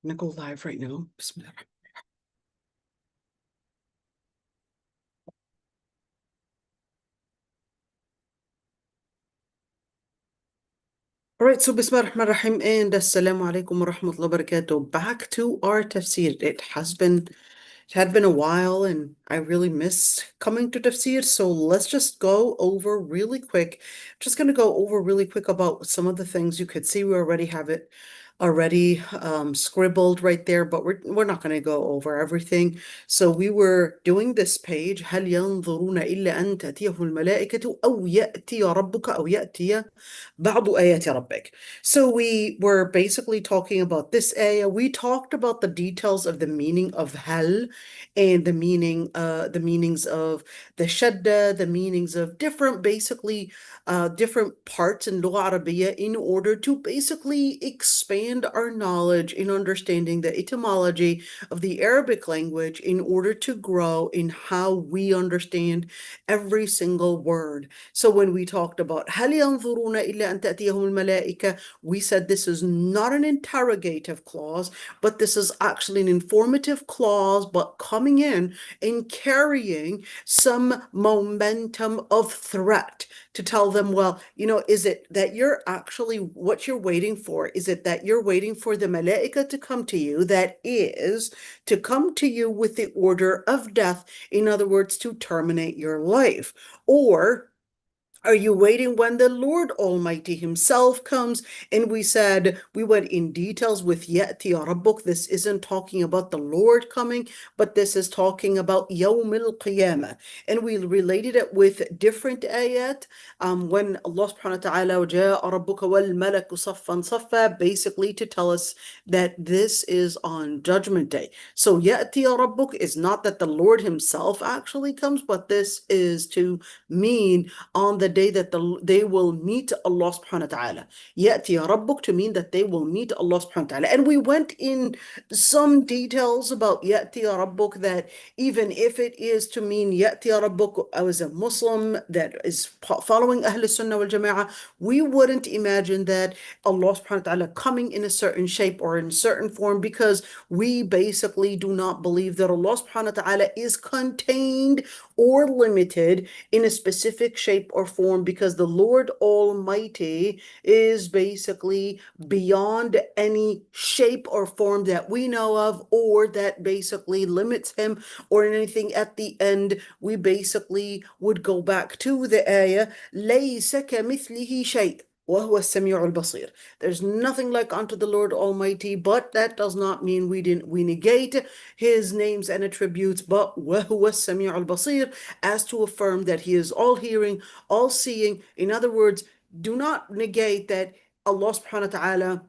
I'm gonna go live right now. Bismillah. All right, so Bismillah ar-Rahman ar-Rahim and Assalamu alaikum wa rahmatullahi wa barakatuh. Back to our tafsir. It had been a while and I really missed coming to tafsir, so let's just go over really quick. Just going to go over really quick about some of the things. You could see we already have it scribbled right there, but we're not going to go over everything. So we were doing this page. هل ينظرون إلا أن تأتيهم الملائكة أو يأتي ربك أو يأتي بعض آيات ربك. So we were basically talking about this ayah. We talked about the details of the meaning of hal and the meanings of the shadda, the meanings of different parts in Lugha Arabiya in order to basically expand our knowledge in understanding the etymology of the Arabic language in order to grow in how we understand every single word. So when we talked about هل ينظرون إلا أن تأتيهم الملائكة, we said this is not an interrogative clause, but this is actually an informative clause, but coming in and carrying some momentum of threat to tell them, well, is it that what you're waiting for? Is it that you're waiting for the malaika to come to you, that is, to come to you with the order of death, in other words, to terminate your life? Or are you waiting when the Lord Almighty Himself comes? And we said, we went in details with Ya'ti Rabbuk. This isn't talking about the Lord coming, but this is talking about Yawm al-Qiyamah. And we related it with different ayat. When Allah subhanahu wa ta'ala, وَجَاءَ رَبُّكَ وَالْمَلَكُ صَفًّا صَفًّا, basically to tell us that this is on Judgment Day. So Ya'ti Rabbuk is not that the Lord Himself actually comes, but this is to mean on the day that they will meet Allah subhanahu wa ta'ala. Ya'ti Rabbuk to mean that they will meet Allah subhanahu wa ta'ala. And we went in some details about Ya'ti Rabbuk, that even if it is to mean Ya'ti Rabbuk as a Muslim that is following Ahl Sunnah wal Jama'ah, we wouldn't imagine that Allah subhanahu wa ta'ala coming in a certain shape or in a certain form, because we basically do not believe that Allah subhanahu wa ta'ala is contained or limited in a specific shape or form, because the Lord Almighty is basically beyond any shape or form that we know of, or that basically limits Him or anything. At the end, we basically would go back to the ayah, لَيْسَ كَمِثْلِهِ شَيْءٍ وَهُوَ السَّمِيعُ الْبَصِيرُ. There's nothing like unto the Lord Almighty, but that does not mean we negate His names and attributes, but وَهُوَ السَّمِيعُ الْبَصِيرُ, as to affirm that He is all hearing, all seeing. In other words, do not negate that Allah subhanahu wa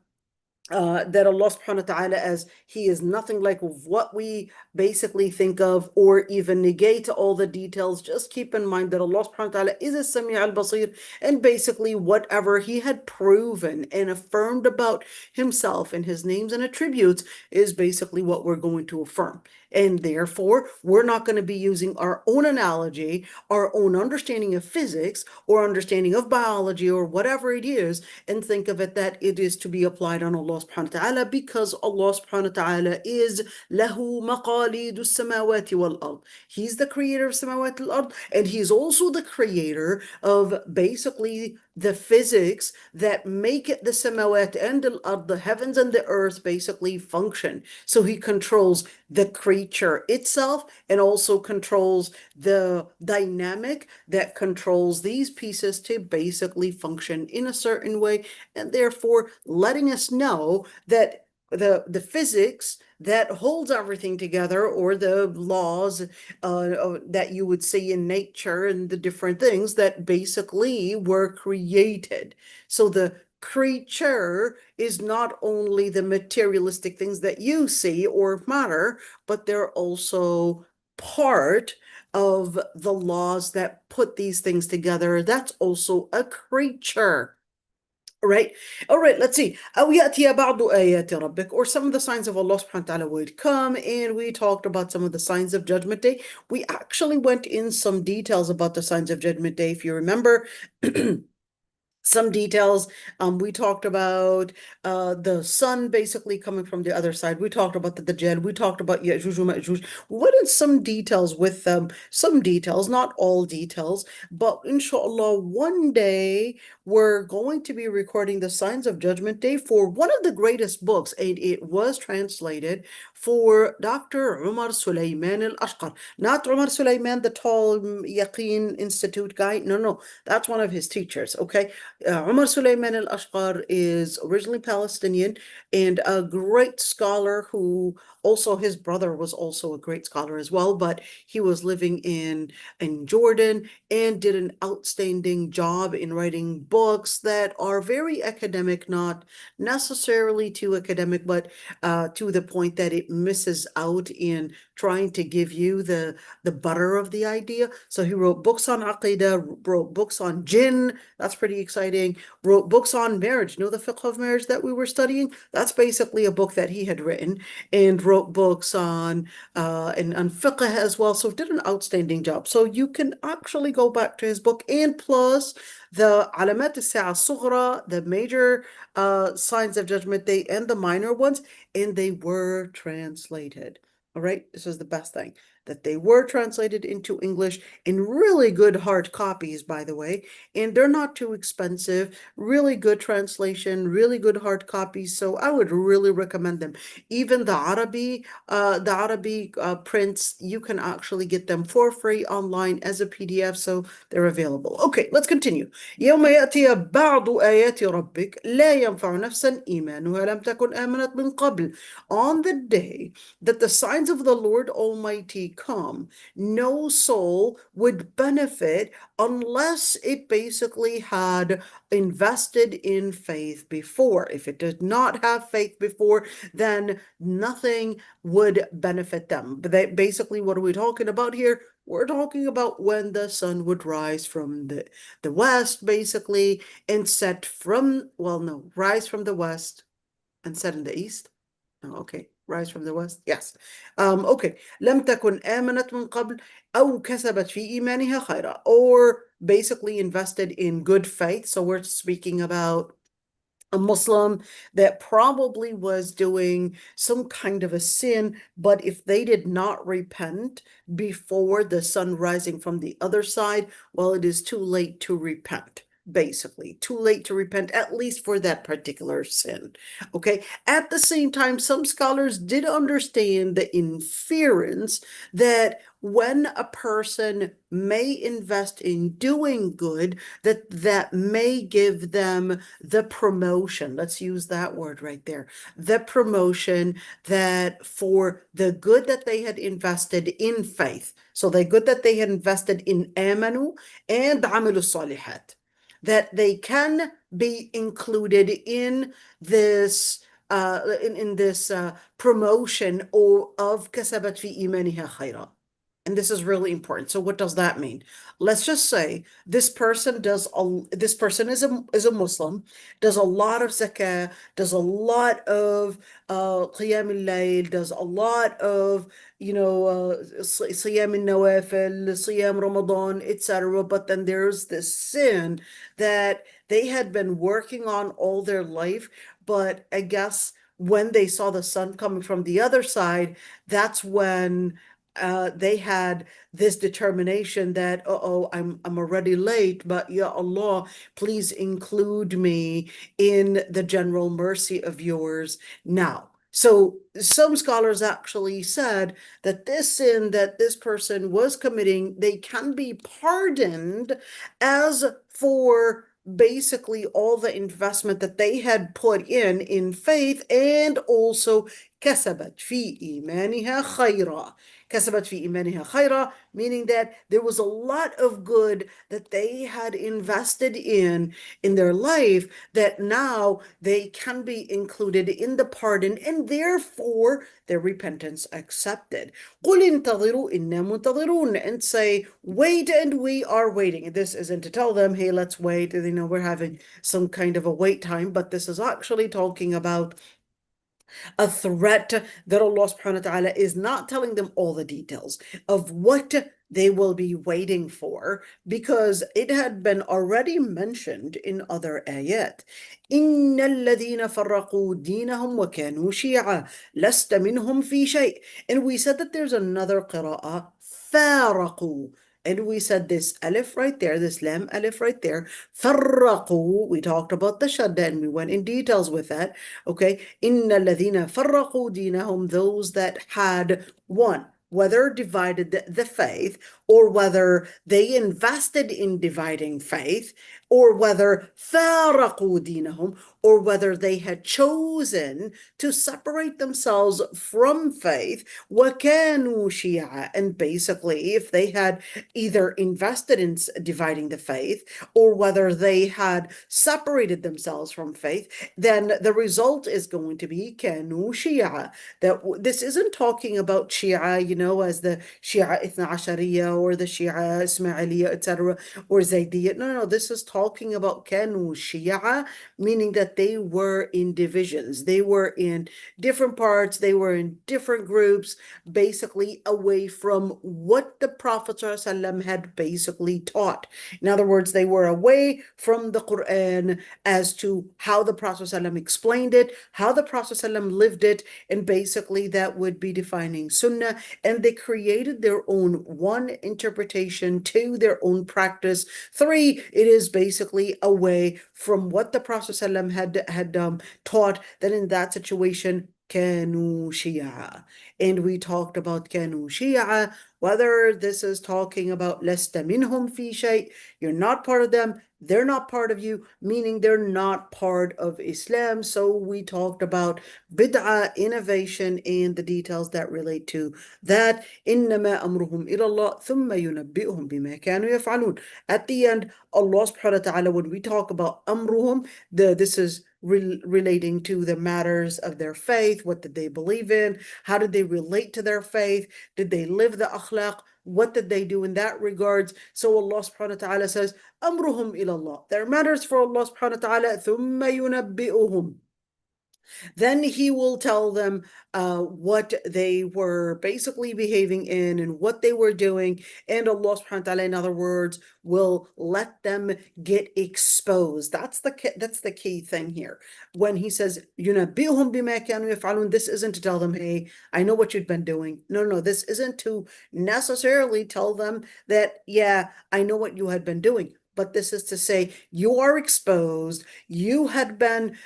ta'ala as He is nothing like what we basically think of, or even negate all the details. Just keep in mind that Allah subhanahu wa ta'ala is a Sami' al-Basir, and basically whatever He had proven and affirmed about Himself and His names and attributes is basically what we're going to affirm. And therefore, we're not going to be using our own analogy, our own understanding of physics or understanding of biology or whatever it is, and think of it that it is to be applied on Allah subhanahu wa ta'ala, because Allah subhanahu wa ta'ala is له مقاليد السماوات والأرض. He's the creator of samawat al-ard, and He's also the creator of basically the physics that make it the samawat and al-ard, the heavens and the earth, basically function. So He controls the creature itself, and also controls the dynamic that controls these pieces to basically function in a certain way, and therefore letting us know that the physics that holds everything together, or the laws that you would see in nature and the different things that basically were created. So the creature is not only the materialistic things that you see or matter, but they're also part of the laws that put these things together. That's also a creature. Right. All right, let's see. أو يأتي بعض آيات ربك, or some of the signs of Allah subhanahu wa ta'ala would come, and we talked about some of the signs of Judgment Day. We actually went in some details about the signs of Judgment Day. If you remember, Some details, we talked about the sun basically coming from the other side. We talked about the Dajjal. We talked about Ya'juj and Ma'juj. We went in some details with them, some details, not all details, but inshallah, one day we're going to be recording the Signs of Judgment Day for one of the greatest books, and it was translated for Dr. Umar Sulaiman al-Ashqar. Not Umar Sulaiman, the tall Yaqeen Institute guy. No, no, that's one of his teachers, okay? Umar Sulaiman al-Ashqar is originally Palestinian and a great scholar who also, his brother was also a great scholar as well, but he was living in Jordan and did an outstanding job in writing books that are very academic, not necessarily too academic, but to the point that it misses out in trying to give you the butter of the idea. So he wrote books on Aqidah, wrote books on jinn, that's pretty exciting, wrote books on marriage. You know the fiqh of marriage that we were studying? That's basically a book that he had written, and wrote books and on fiqh as well. So did an outstanding job. So you can actually go back to his book, and plus the Alamat al-Sa'a al-Sughra, the major signs of Judgment Day, and the minor ones, and they were translated. All right, this is the best thing, that they were translated into English in really good hard copies, by the way, and they're not too expensive, really good translation, really good hard copies, so I would really recommend them. Even the Arabic prints, you can actually get them for free online as a PDF, so they're available. Okay, let's continue. يوم يأتي بعض آيات ربك لا ينفع نفسا إيمانها لم تكن آمنت من قبل. On the day that the signs of the Lord Almighty come, no soul would benefit unless it basically had invested in faith before. If it did not have faith before, then nothing would benefit them. But basically, what are we talking about here? We're talking about when the sun would rise from the west, basically, and set from, well, no, rise from the west and set in the east. Oh, okay. Rise from the west. Yes. Okay. لم تكن آمنت من قبل أو كسبت في إيمانها خيرا, or basically invested in good faith. So we're speaking about a Muslim that probably was doing some kind of a sin, but if they did not repent before the sun rising from the other side, well, it is too late to repent. Basically, too late to repent, at least for that particular sin. Okay. At the same time, some scholars did understand the inference that when a person may invest in doing good, that may give them the promotion. Let's use that word right there. The promotion that for the good that they had invested in faith. So the good that they had invested in amanu and amilu salihat, that they can be included in this promotion of kasabat fi imaniha khayra. And this is really important. So what does that mean? Let's just say this person is a Muslim, does a lot of zakah, does a lot of qiyam al-layl, does a lot of siyam al-nawafil, siyam Ramadan, etc. But then there's this sin that they had been working on all their life, but I guess when they saw the sun coming from the other side, that's when they had this determination that, oh, I'm already late, but ya Allah, please include me in the general mercy of yours now. So some scholars actually said that this sin that this person was committing, they can be pardoned as for basically all the investment that they had put in faith, and also كسبت في إيمانها خيرا. كسبت في إيمانها خيرا, meaning that there was a lot of good that they had invested in their life, that now they can be included in the pardon, and therefore their repentance accepted. قُلْ انتظروا إِنَّا مُنتظرون, and say, wait, and we are waiting. And this isn't to tell them, hey, let's wait, we're having some kind of a wait time, but this is actually talking about a threat that Allah subhanahu wa ta'ala is not telling them all the details of what they will be waiting for, because it had been already mentioned in other ayat. إن الذين فرقوا دينهم وكانوا شيعا لست منهم في شيء. And we said that there's another قراءة فارقوا. And we said this alif right there, this lam alif right there, فرقوا. We talked about the shadda and we went in details with that. Okay. إن الذين فرقوا دينهم, those that had one, whether divided the faith, or whether they invested in dividing faith, or whether فارقوا دينهم, or whether they had chosen to separate themselves from faith, وكانوا شيعا, and basically if they had either invested in dividing the faith, or whether they had separated themselves from faith, then the result is going to be كانوا شيعا. That this isn't talking about Shia, as the Shia Ithna Ashariya or the Shia Ismailiya, etc., or Zaydiyya. No, this is talking about Kanu Shia, meaning that they were in divisions. They were in different parts. They were in different groups, basically away from what the Prophet ﷺ had basically taught. In other words, they were away from the Quran as to how the Prophet ﷺ explained it, how the Prophet ﷺ lived it, and basically that would be defining Sunnah. And they created their own, one, interpretation, two, their own practice, three, it is basically away from what the Prophet ﷺ had taught. That in that situation, كانوا شيعا. And we talked about كانوا شيعا, whether this is talking about لست منهم في شيء, you're not part of them, they're not part of you, meaning they're not part of Islam. So we talked about bid'ah, innovation, and the details that relate to that. إنما أمرهم إلى الله ثم ينبئهم بما كانوا يفعلون. At the end, Allah subhanahu wa ta'ala, when we talk about أمرهم, this is relating to the matters of their faith. What did they believe in? How did they relate to their faith? Did they live the akhlaq? What did they do in that regards? So Allah subhanahu wa ta'ala says, أمرهم إلى الله. Their matters for Allah subhanahu wa ta'ala, ثم ينبئهم. Then he will tell them what they were basically behaving in and what they were doing. And Allah subhanahu wa ta'ala, in other words, will let them get exposed. That's the key thing here. When he says, يُنَبِّئُهُم بِمَا كَانُوا يَفْعَلُونَ, this isn't to tell them, hey, I know what you've been doing. No, this isn't to necessarily tell them that, yeah, I know what you had been doing. But this is to say, you are exposed, you had been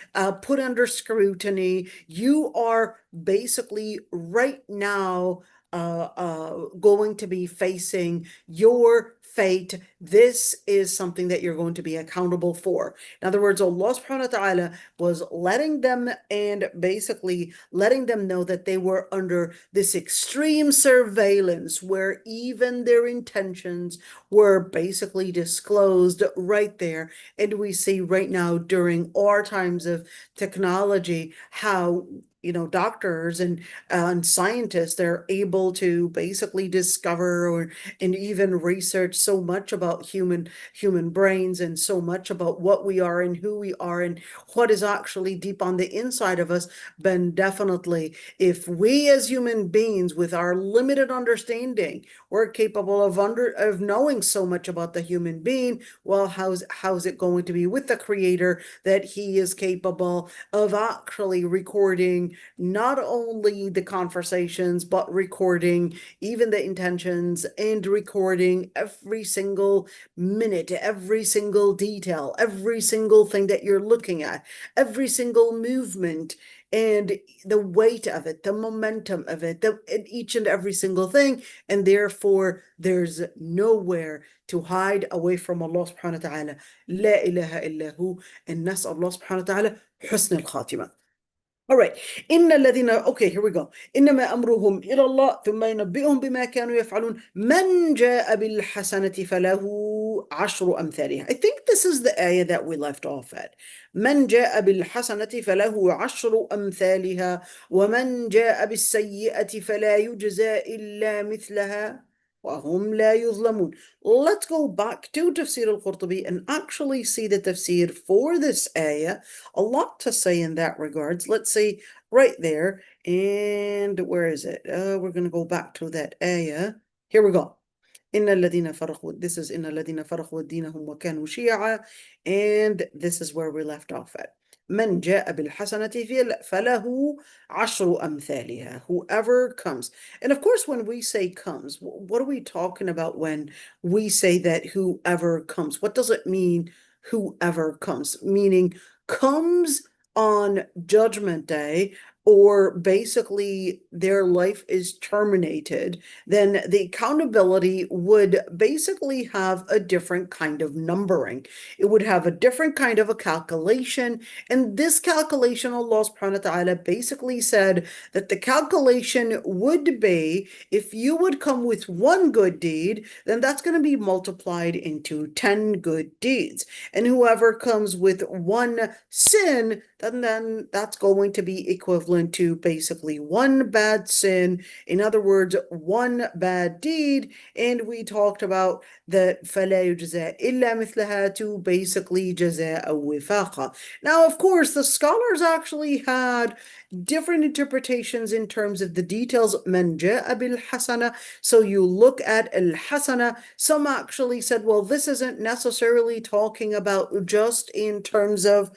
put under scrutiny, you are basically right now going to be facing your fate. This is something that you're going to be accountable for. In other words, Allah subhanahu wa ta'ala was letting them, and basically letting them know that they were under this extreme surveillance where even their intentions were basically disclosed right there. And we see right now during our times of technology how doctors and scientists, they're able to basically discover and even research so much about human brains, and so much about what we are and who we are and what is actually deep on the inside of us. But definitely, if we as human beings with our limited understanding, we're capable of knowing so much about the human being, well, how's it going to be with the Creator that He is capable of actually recording not only the conversations, but recording even the intentions, and recording every single minute, every single detail, every single thing that you're looking at, every single movement, and the weight of it, the momentum of it, each and every single thing. And therefore, there's nowhere to hide away from Allah subhanahu wa ta'ala. La ilaha illa hu. And nas'al Allah subhanahu wa ta'ala husn al-khatimah. All right. Okay, here we go. إنما أمرهم إلى الله ثم ينبئهم بما كانوا يفعلون من جاء بالحسنة فله عشر أمثالها. I think this is the ayah that we left off at. من جاء بالحسنة فله عشر أمثالها ومن جاء بالسيئة فلا يجزى إلا مثلها وهم لا يظلمون. Let's go back to Tafseer al-Qurtubi and actually see the tafsir for this ayah. A lot to say in that regards. Let's see right there. And where is it? We're going to go back to that ayah. Here we go. إن الذين فرقوا, this is إن الذين فرقوا دينهم وكانوا شيعا, and this is where we left off at. من جاء بالحسنة فله عشر أمثالها. Whoever comes. And of course, when we say comes, what are we talking about when we say that whoever comes? What does it mean, whoever comes? Meaning comes on Judgment Day, or basically their life is terminated, then the accountability would basically have a different kind of numbering. It would have a different kind of a calculation. And this calculation, Allah subhanahu wa ta'ala basically said that the calculation would be, if you would come with one good deed, then that's going to be multiplied into 10 good deeds. And whoever comes with one sin, then that's going to be equivalent to basically one bad sin. In other words, one bad deed. And we talked about that فَلَا يُجْزَى إِلَّا مِثْلَهَا to basically جَزَاءً وِفَاقًا. Now, of course, the scholars actually had different interpretations in terms of the details. مَنْ جَاءَ بِالْحَسَنَةِ. So you look at al-hasana. Some actually said, well, this isn't necessarily talking about just in terms of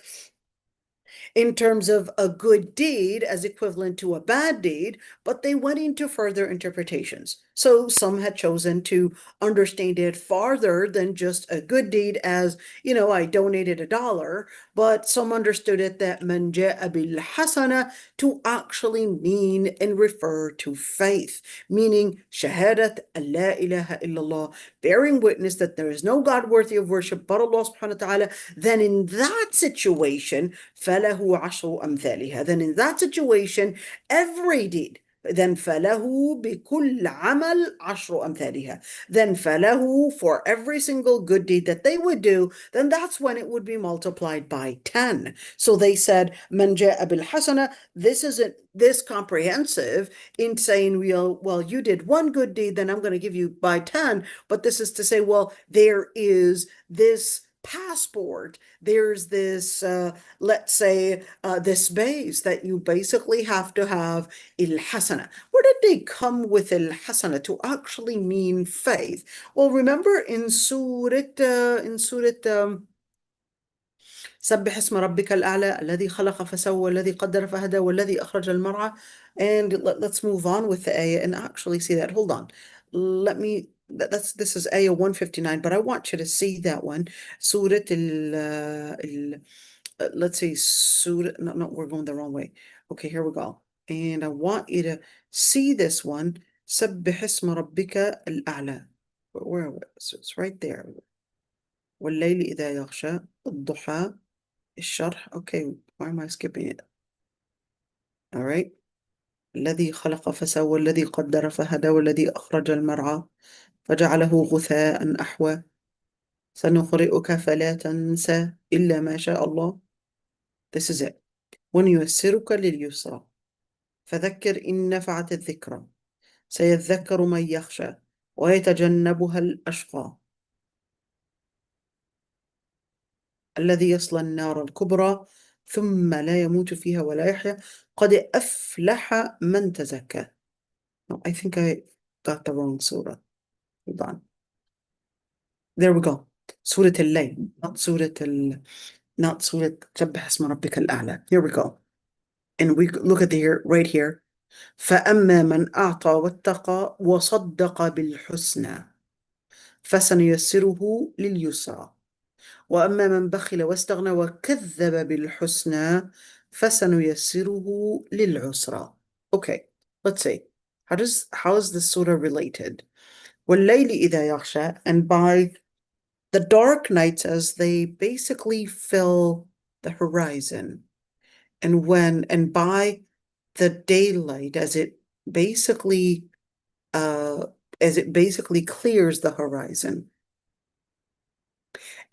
a good deed as equivalent to a bad deed, but they went into further interpretations. So some had chosen to understand it farther than just a good deed as, I donated $1, but some understood it that man ja'a bil hasana to actually mean and refer to faith, meaning shahadat la ilaha illallah, bearing witness that there is no God worthy of worship but Allah subhanahu wa ta'ala. Then in that situation, فَلَهُ عَشْرُ أَمْثَالِهَا. Then in that situation, every deed, then فَلَهُ بِكُلِّ عَمَلْ عَشْرُ أَمْثَالِهَا. Then فَلَهُ, for every single good deed that they would do, then that's when it would be multiplied by 10. So they said, مَنْ جَاءَ بِالْحَسَنَةِ. This isn't this comprehensive in saying, well, you did one good deed, then I'm going to give you by 10. But this is to say, well, there is this passport, there's this, let's say, this base that you basically have to have il-hasana. Where did they come with il-hasana to actually mean faith? Well, remember in Surah سبح اسم ربك الأعلى الذي خلق فسوى والذي قدر فهدى والذي أخرج المرعى. And let's move on with the ayah and actually see that. Hold on. This is ayah 159, but I want you to see that one. Surah let's see, Surah, no, we're going the wrong way. Okay, here we go. And I want you to see this one. سبح اسم ربك الأعلى. Where? So it's right there. والليل إذا يغشى الضحى الشرح. Okay, why am I skipping it? All right. الذي خلق فسوى والذي قدر فهدى والذي أخرج المرعى فجعله غثاء أحوى سنقرئك فلا تنسى إلا ما شاء الله. This is it. ونيسرك لليسرى فذكر إن نفعت الذكرى سيذكر من يخشى ويتجنبها الأشقى الذي يصلى النار الكبرى ثم لا يموت فيها ولا يحيا قد أفلح من تزكى. No, I think I got the wrong surah. Hold on. There we go. Surah al-Layl, not Surah سبح اسم ربك الأعلى. Here we go. And we look at here, right here. فأما من أعطى واتقى وصدق بالحسنى فسنيسره لليسرى وأما من بخل واستغنى وكذب بالحسنى فسنيسره للعسرى. Okay, let's see. How is this surah related? وَاللَّيْلِ إِذَا يَغْشَى, and by the dark nights as they basically fill the horizon, and by the daylight as it basically clears the horizon,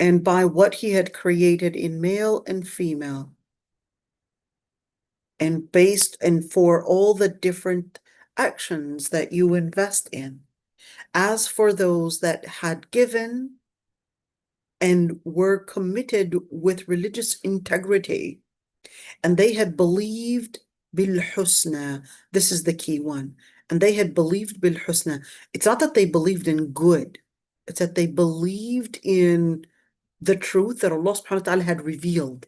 and by what he had created in male and female, and for all the different actions that you invest in. As for those that had given and were committed with religious integrity, and they had believed bil husna, this is the key one, and they had believed bil-husna. It's not that they believed in good. It's that they believed in the truth that Allah subhanahu wa ta'ala had revealed.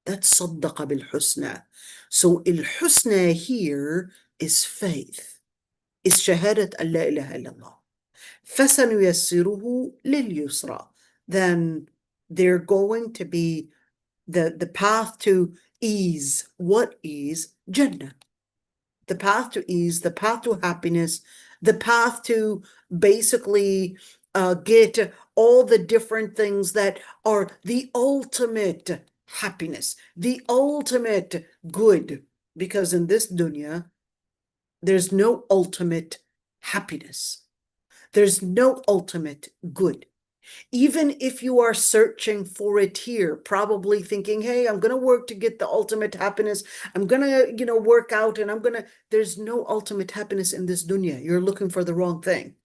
That's صدق bil-husna. So al-husna here is faith. Is shahadat an la ilaha illallah. فَسَنُيَسِّرُهُ لِلْيُسْرَى. Then they're going to be the path to ease. What ease? Jannah. The path to ease, the path to happiness, the path to basically get all the different things that are the ultimate happiness, the ultimate good. Because in this dunya, there's no ultimate happiness. There's no ultimate good. Even if you are searching for it here, probably thinking, hey, I'm going to work to get the ultimate happiness. I'm going to, work out and there's no ultimate happiness in this dunya. You're looking for the wrong thing.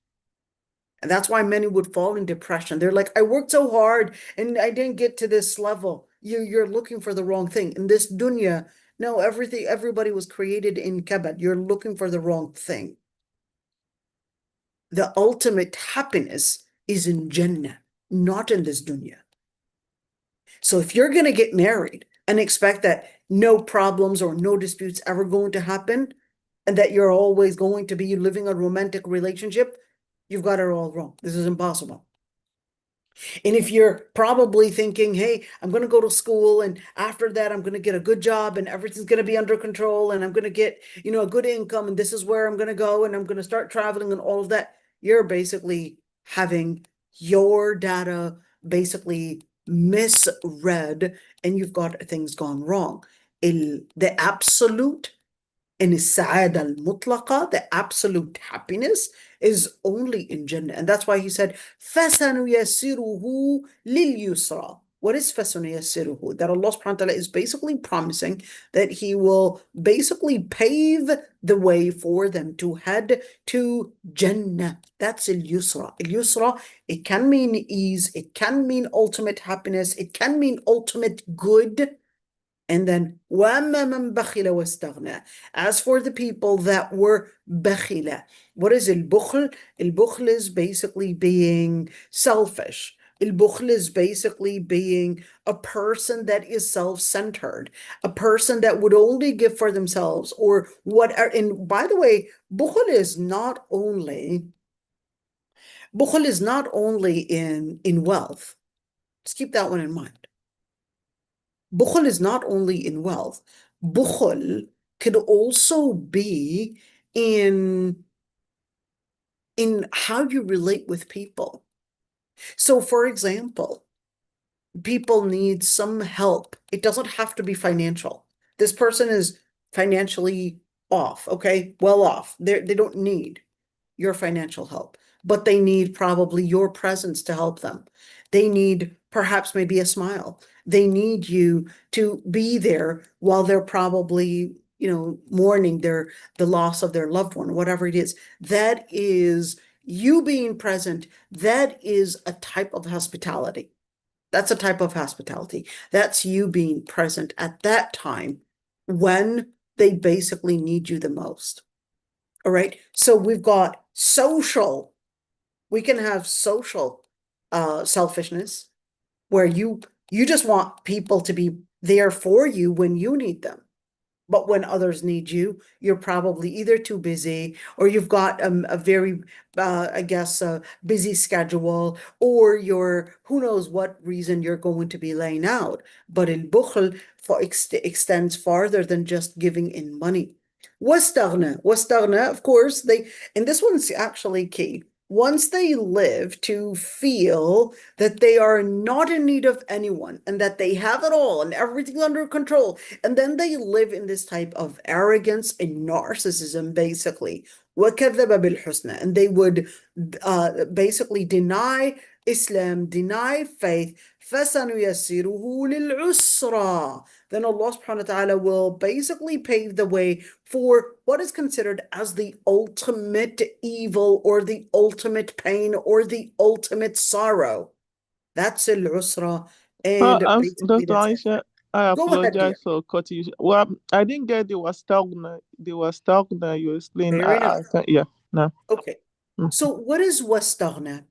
And that's why many would fall in depression. They're like, I worked so hard and I didn't get to this level. You're looking for the wrong thing. In this dunya, no, everybody was created in kabad. You're looking for the wrong thing. The ultimate happiness is in Jannah, not in this dunya. So if you're going to get married and expect that no problems or no disputes ever going to happen, and that you're always going to be living a romantic relationship, you've got it all wrong. This is impossible. And if you're probably thinking, hey, I'm going to go to school and after that, I'm going to get a good job and everything's going to be under control and I'm going to get, a good income and this is where I'm going to go and I'm going to start traveling and all of that, you're basically having your data basically misread and you've got things gone wrong. The absolute and السعادة المطلقة, the absolute happiness, is only in Jannah. And that's why he said, فَسَنُيَسِّرُهُ لِلْيُسْرَى. What is فَسَنُيَسِّرُهُ? That Allah subhanahu wa ta'ala is basically promising that He will basically pave the way for them to head to Jannah. That's al-yusra. Al-yusra, it can mean ease, it can mean ultimate happiness, it can mean ultimate good. And then, وَأَمَّا مَنْ بَخِلَ وَاسْتَغْنَى. As for the people that were بَخِلَ, what is al-bukhl? Al-bukhl is basically being selfish. Al-bukhl is basically being a person that is self-centered, a person that would only give for themselves or whatever. And by the way, bukhl is not only in wealth. Just keep that one in mind. Bukhl is not only in wealth. Bukhl could also be in how you relate with people. So, for example, people need some help. It doesn't have to be financial. This person is financially off, okay? Well off. They don't need your financial help, but they need probably your presence to help them. They need perhaps maybe a smile. They need you to be there while they're probably, mourning the loss of their loved one, whatever it is. That is you being present. That is a type of hospitality. That's a type of hospitality. That's you being present at that time when they basically need you the most. All right. So we've got social. We can have social selfishness where you just want people to be there for you when you need them. But when others need you, you're probably either too busy or you've got a very, busy schedule, or who knows what reason you're going to be laying out. But al-bukhl extends farther than just giving in money. Wastaghna, of course, and this one's actually key. Once they live to feel that they are not in need of anyone and that they have it all and everything under control, and then they live in this type of arrogance and narcissism, basically, وَكَذَّبَ بِالْحُسْنَى, and they would basically deny Islam, deny faith, فَسَنُيَسِّرُهُ لِلْعُسْرَى. Then Allah subhanahu wa ta'ala will basically pave the way for what is considered as the ultimate evil or the ultimate pain or the ultimate sorrow. That's al-usra. And basically Dr. that's it. Aisha, I Go ahead, dear. apologize for cutting you. Well, I didn't get the wastagna. The wastagna you explained. Fair enough. Yeah, no. Okay. Mm. So what is واستغنى?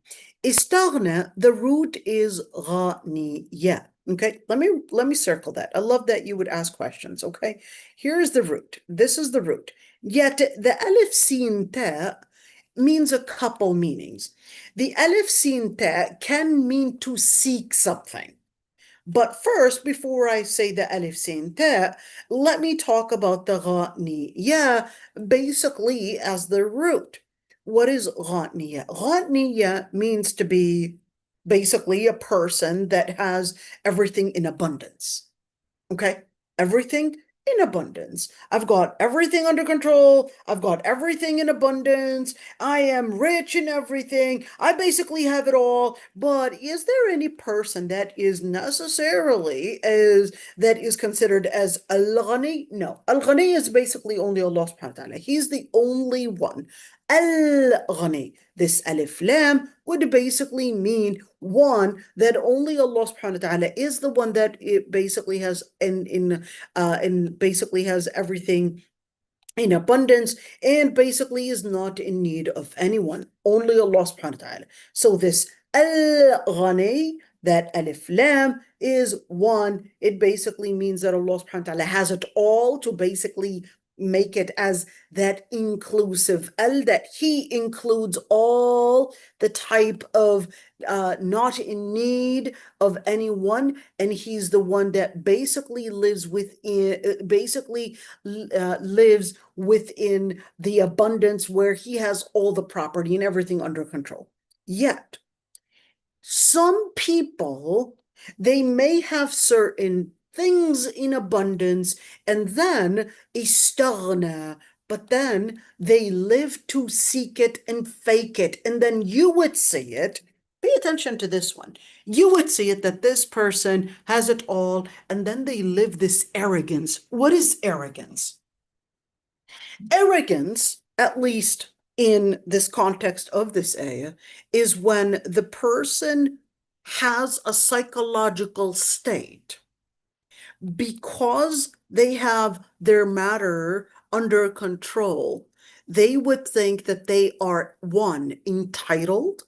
استغنى, the root is غانية. Okay, let me circle that. I love that you would ask questions. Okay, here's the root. This is the root. Yet the alif sin ta means a couple meanings. The alif sin ta can mean to seek something. But first, before I say the alif sin ta, let me talk about the غانية basically as the root. What is غانية? غانية means to be basically a person that has everything in abundance. Okay? Everything in abundance. I've got everything under control. I've got everything in abundance. I am rich in everything. I basically have it all. But is there any person that is necessarily that is considered as al-Ghani? No. Al-Ghani is basically only Allah subhanahu wa ta'ala. He's the only one. Al-Ghani. This alif lam would basically mean one that only Allah subhanahu wa ta'ala is the one that it basically has and basically has everything in abundance and basically is not in need of anyone. Only Allah subhanahu wa ta'ala. So this al-Ghani, that alif lam is one. It basically means that Allah subhanahu wa ta'ala has it all to basically make it as that inclusive that he includes all the type of not in need of anyone, and he's the one that basically lives within lives within the abundance where he has all the property and everything under control. Yet some people, they may have certain things in abundance and then istaghna, but then they live to seek it and fake it. And then you would see it. Pay attention to this one. You would see it that this person has it all, and then they live this arrogance. What is arrogance? Arrogance, at least in this context of this ayah, is when the person has a psychological state because they have their matter under control. They would think that they are, one, entitled,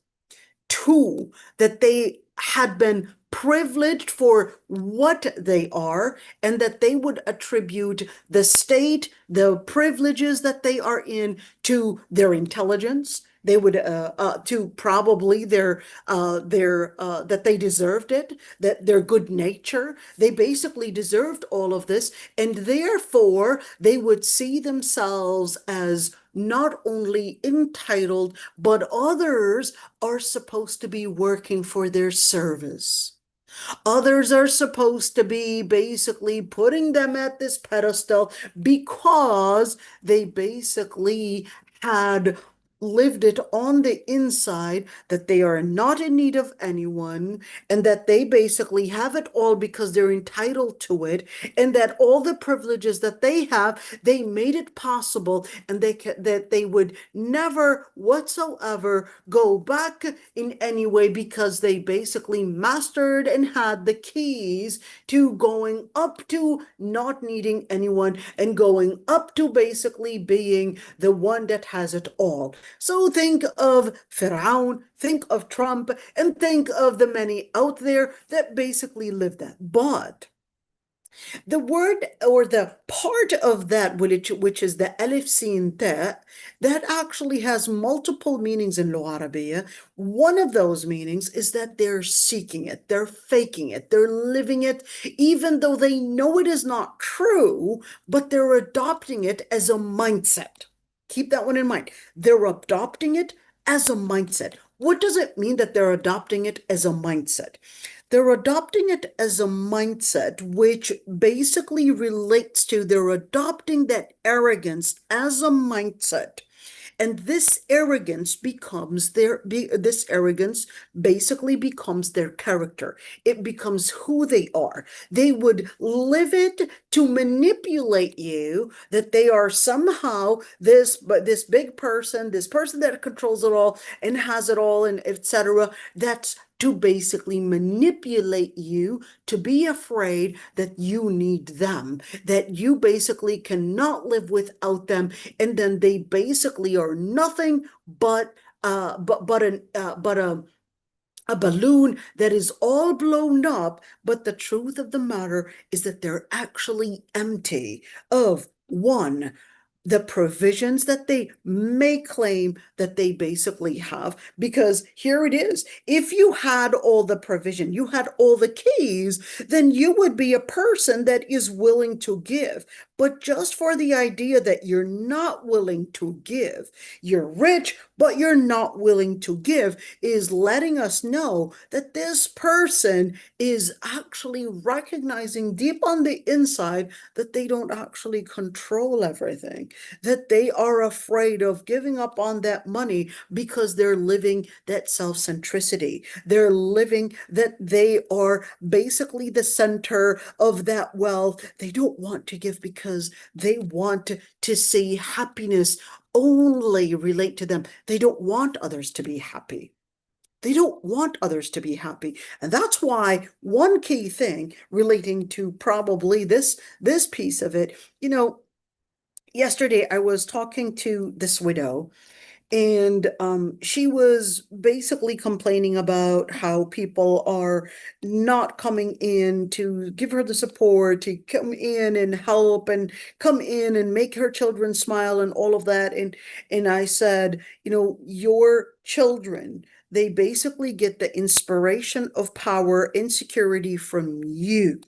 two, that they had been privileged for what they are, and that they would attribute the state, the privileges that they are in, to their intelligence. They would to probably their that they deserved it, that their good nature. They basically deserved all of this, and therefore they would see themselves as not only entitled, but others are supposed to be working for their service. Others are supposed to be basically putting them at this pedestal because they basically had lived it on the inside that they are not in need of anyone, and that they basically have it all because they're entitled to it, and that all the privileges that they have, they made it possible, and that they would never whatsoever go back in any way because they basically mastered and had the keys to going up to not needing anyone and going up to basically being the one that has it all. So think of Firaun, think of Trump, and think of the many out there that basically live that. But the word or the part of that which is the alif sin ta, that actually has multiple meanings in Lugha Arabiya. One of those meanings is that they're seeking it, they're faking it, they're living it, even though they know it is not true, but they're adopting it as a mindset. Keep that one in mind. They're adopting it as a mindset. What does it mean that they're adopting it as a mindset? They're adopting it as a mindset, which basically relates to they're adopting that arrogance as a mindset. And this arrogance basically becomes their character. It becomes who they are. They would live it to manipulate you that they are somehow this big person, this person that controls it all and has it all and etc. That's to basically manipulate you to be afraid that you need them, that you basically cannot live without them, and then they basically are nothing but a balloon that is all blown up, but the truth of the matter is that they're actually empty of one, the provisions that they may claim that they basically have. Because here it is, if you had all the provision, you had all the keys, then you would be a person that is willing to give. But just for the idea that you're not willing to give, you're rich, but you're not willing to give, is letting us know that this person is actually recognizing deep on the inside that they don't actually control everything, that they are afraid of giving up on that money because they're living that self-centricity. They're living that they are basically the center of that wealth. They don't want to give because they want to see happiness only relate to them. They don't want others to be happy. They don't want others to be happy. And that's why one key thing relating to probably this piece of it, yesterday I was talking to this widow, and she was basically complaining about how people are not coming in to give her the support, to come in and help and come in and make her children smile and all of that. And I said, your children, they basically get the inspiration of power and security from you.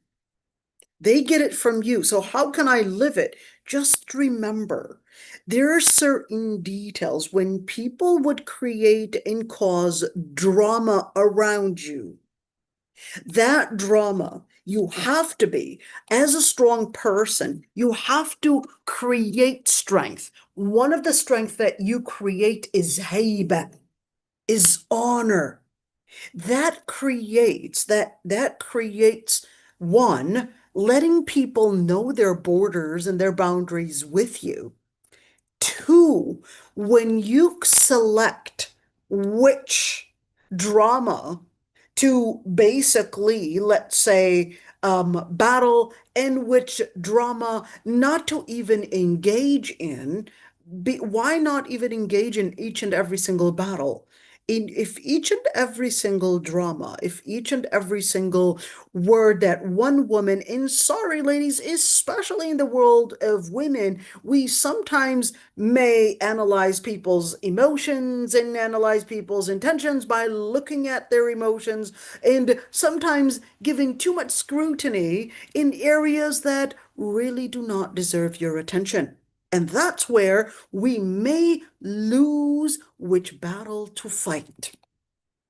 They get it from you. So how can I live it? Just remember, there are certain details when people would create and cause drama around you. That drama, you have to be, as a strong person, you have to create strength. One of the strength that you create is hayba, is honor. That creates one, letting people know their borders and their boundaries with you. Two, when you select which drama to basically, let's say, battle, and which drama not to even engage in, why not even engage in each and every single battle? If each and every single drama, if each and every single word that one woman, and sorry, ladies, especially in the world of women, we sometimes may analyze people's emotions and analyze people's intentions by looking at their emotions, and sometimes giving too much scrutiny in areas that really do not deserve your attention. And that's where we may lose which battle to fight.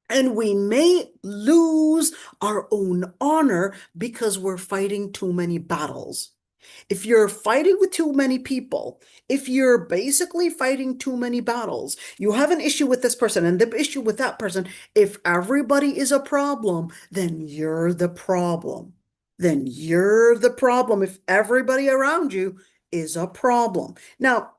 And we may lose our own honor because we're fighting too many battles. If you're fighting with too many people, if you're basically fighting too many battles, you have an issue with this person and the issue with that person. If everybody is a problem, then you're the problem. Then you're the problem if everybody around you is a problem. Now,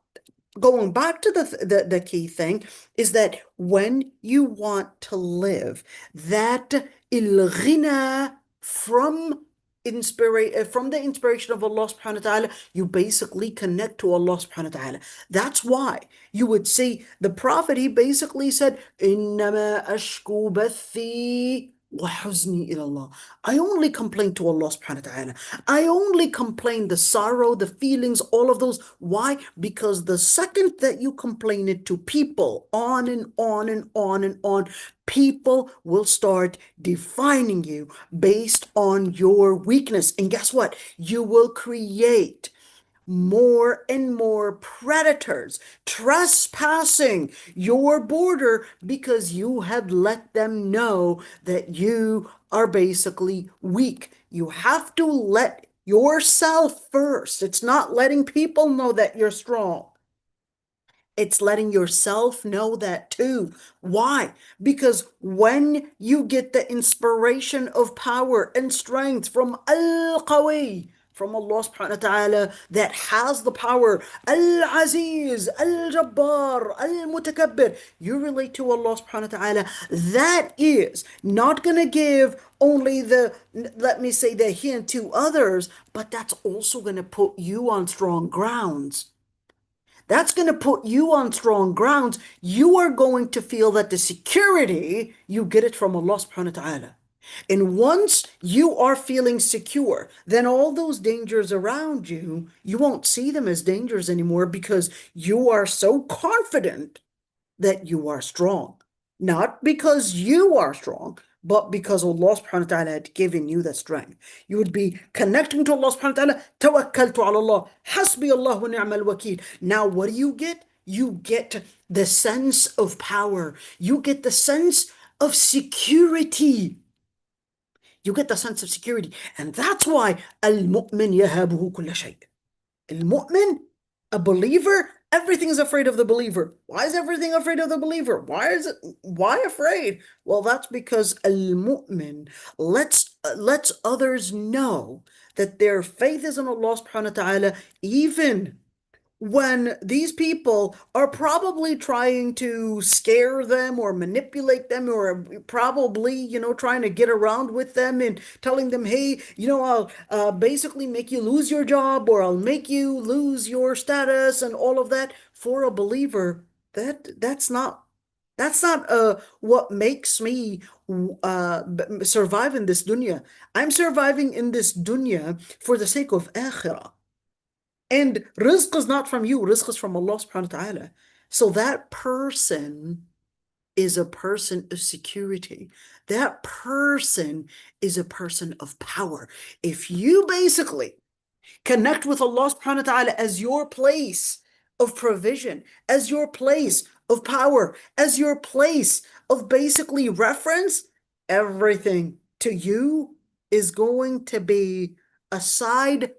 going back to the key thing is that when you want to live that il-ghina from from the inspiration of Allah subhanahu wa ta'ala, you basically connect to Allah subhanahu wa ta'ala. That's why you would see the Prophet, he basically said, إِنَّمَا أَشْكُو بَثِّي وَحُزْنِي إِلَى اللَّهِ. I only complain to Allah subhanahu wa ta'ala. I only complain the sorrow, the feelings, all of those. Why? Because the second that you complain it to people, on and on and on and on, people will start defining you based on your weakness. And guess what? You will create more and more predators trespassing your border because you have let them know that you are basically weak. You have to let yourself first. It's not letting people know that you're strong. It's letting yourself know that too. Why? Because when you get the inspiration of power and strength from Al-Qawi, from Allah subhanahu wa ta'ala that has the power. Al-Aziz, Al-Jabbar, Al-Mutakabbir. You relate to Allah subhanahu wa ta'ala. That is not going to give only the, let me say, the hint to others, but that's also going to put you on strong grounds. That's going to put you on strong grounds. You are going to feel that the security, you get it from Allah subhanahu wa ta'ala. And once you are feeling secure, then all those dangers around you, you won't see them as dangers anymore because you are so confident that you are strong. Not because you are strong, but because Allah subhanahu wa ta'ala had given you that strength. You would be connecting to Allah subhanahu wa ta'ala, tawakkaltu ala Allah, hasbi Allah wa ni'mal wakil. Now what do you get? You get the sense of power. You get the sense of security. You get the sense of security. And that's why al-mu'min yahabuhu kulla shay. Al-mu'min, a believer, everything is afraid of the believer. Why is everything afraid of the believer? Why afraid? Well, that's because al-mu'min lets others know that their faith is in Allah subhanahu wa ta'ala, even when these people are probably trying to scare them or manipulate them or probably, trying to get around with them and telling them, hey, I'll basically make you lose your job or I'll make you lose your status and all of that. For a believer, that's not what makes me survive in this dunya. I'm surviving in this dunya for the sake of akhirah. And rizq is not from you, rizq is from Allah subhanahu wa ta'ala. So that person is a person of security. That person is a person of power. If you basically connect with Allah subhanahu wa ta'ala as your place of provision, as your place of power, as your place of basically reference, everything to you is going to be a side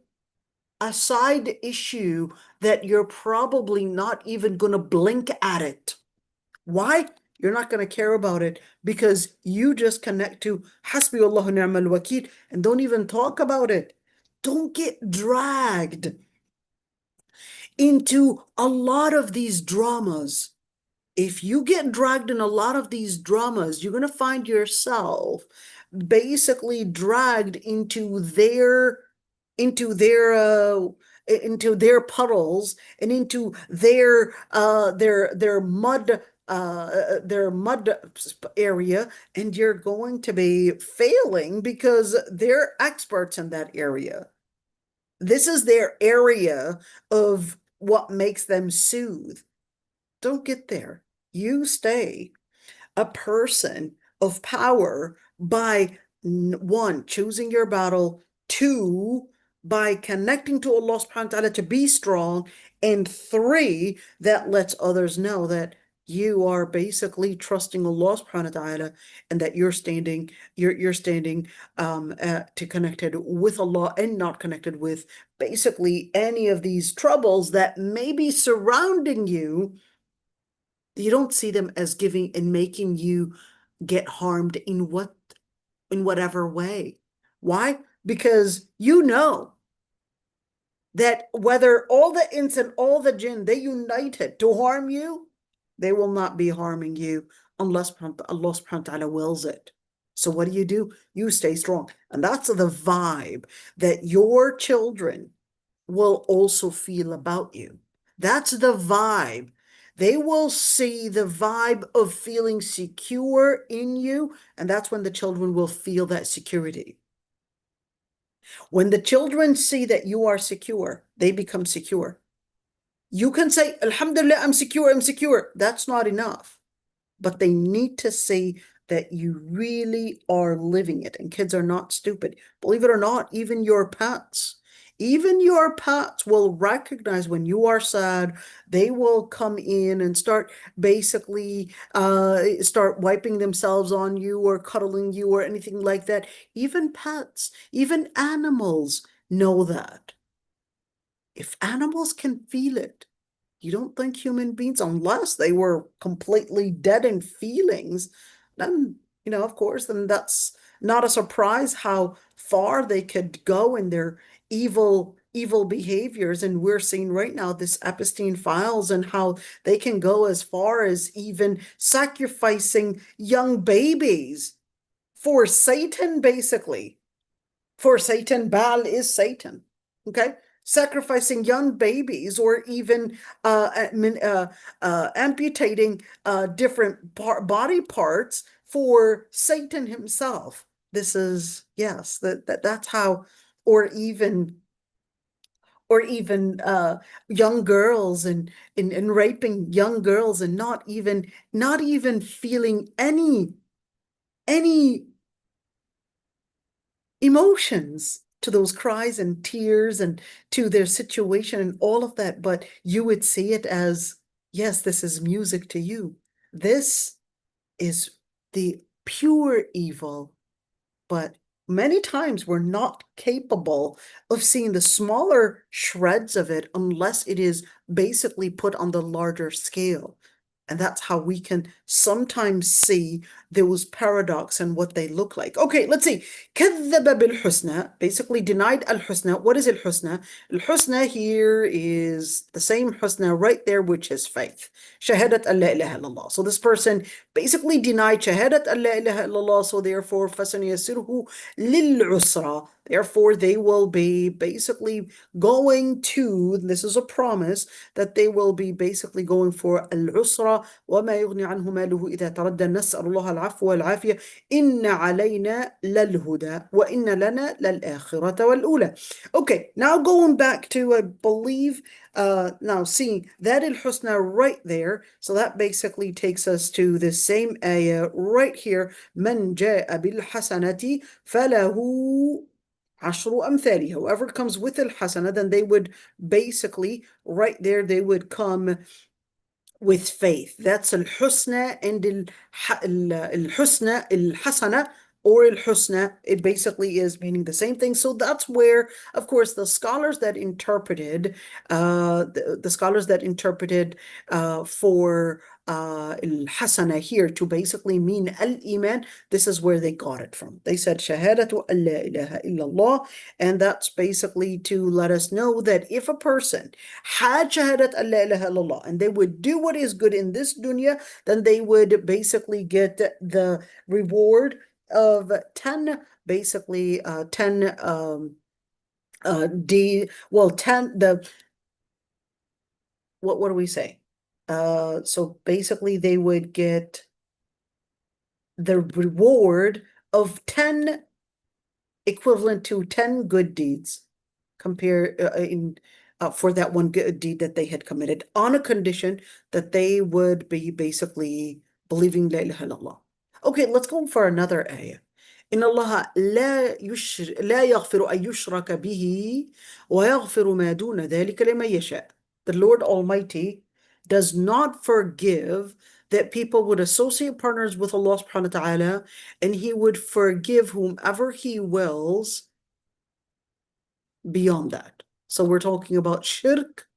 issue that you're probably not even going to blink at it. Why? You're not going to care about it because you just connect to Hasbi Allah wa ni'mal wakil and don't even talk about it. Don't get dragged into a lot of these dramas. If you get dragged in a lot of these dramas, you're going to find yourself basically dragged into their puddles and into their mud area, and you're going to be failing because they're experts in that area. This is their area of what makes them soothe. Don't get there. You stay a person of power by one, choosing your battle, two, by connecting to Allah subhanahu wa ta'ala to be strong, and three, that lets others know that you are basically trusting Allah subhanahu wa ta'ala and that you're standing to connected with Allah and not connected with basically any of these troubles that may be surrounding you. You don't see them as giving and making you get harmed in whatever way. Why? Because you know that whether all the ins and all the jinn, they united to harm you, they will not be harming you unless Allah subhanahu wa ta'ala wills it. So what do? You stay strong. And that's the vibe that your children will also feel about you. That's the vibe. They will see the vibe of feeling secure in you, and that's when the children will feel that security. When the children see that you are secure, they become secure. You can say, Alhamdulillah, I'm secure. That's not enough. But they need to see that you really are living it. And kids are not stupid. Believe it or not, even your pets will recognize when you are sad. They will come in and start basically start wiping themselves on you or cuddling you or anything like that. Even pets, even animals know that. If animals can feel it, you don't think human beings, unless they were completely dead in feelings, then, of course, then that's not a surprise how far they could go in their evil behaviors. And we're seeing right now this Epstein files and how they can go as far as even sacrificing young babies for Satan, basically. For Satan, Baal is Satan. Okay? Sacrificing young babies or even amputating different body parts for Satan himself. This is, yes, that's how, or even young girls and raping young girls and not even feeling any emotions to those cries and tears and to their situation and all of that, but you would see it as, yes, this is music to you. This is the pure evil, but many times we're not capable of seeing the smaller shreds of it unless it is basically put on the larger scale. And that's how we can sometimes see those paradox and what they look like. Okay, let's see. كذب بالحسنى, basically denied al-husna. What is al-husna? Al-husna here is the same husna right there, which is faith. Shahadat an la ilaha illallah. So this person basically denied shahadat an la ilaha illallah. So therefore, فَسَنُيَسِّرْهُ لِلْعُسْرَى. Therefore, they will be basically going to, this is a promise, that they will be basically going for al-usra. وما يغني عنه ماله إذا تردى نسأل الله العفو والعافية إن علينا للهدى وإن لنا للآخرة والأولى. Okay, now going back to, I believe, now seeing that al-husna right there, so that basically takes us to the same ayah right here. من جاء بالحسنة فله عشر أمثالها. Whoever comes with al-hasana, then they would basically, right there, they would come with faith. That's al-husna and al-husna, al-hasana, or al-husna. It basically is meaning the same thing. So that's where, of course, the scholars that interpreted, for al-hasana here to basically mean al-iman, this is where they got it from. They said shahadatu an la ilaha illallah, and that's basically to let us know that if a person had shahadat an la ilaha illallah and they would do what is good in this dunya, then they would basically get the reward of 10, basically 10 10, what do we say? So basically they would get the reward of 10, equivalent to 10 good deeds for that one good deed that they had committed, on a condition that they would be basically believing la ilaha illallah. Okay, let's go for another ayah. إن الله لا يغفر أن يشرك به ويغفر ما دون ذلك لمن يشاء. The Lord Almighty does not forgive that people would associate partners with Allah subhanahu wa ta'ala, and He would forgive whomever He wills beyond that. So we're talking about shirk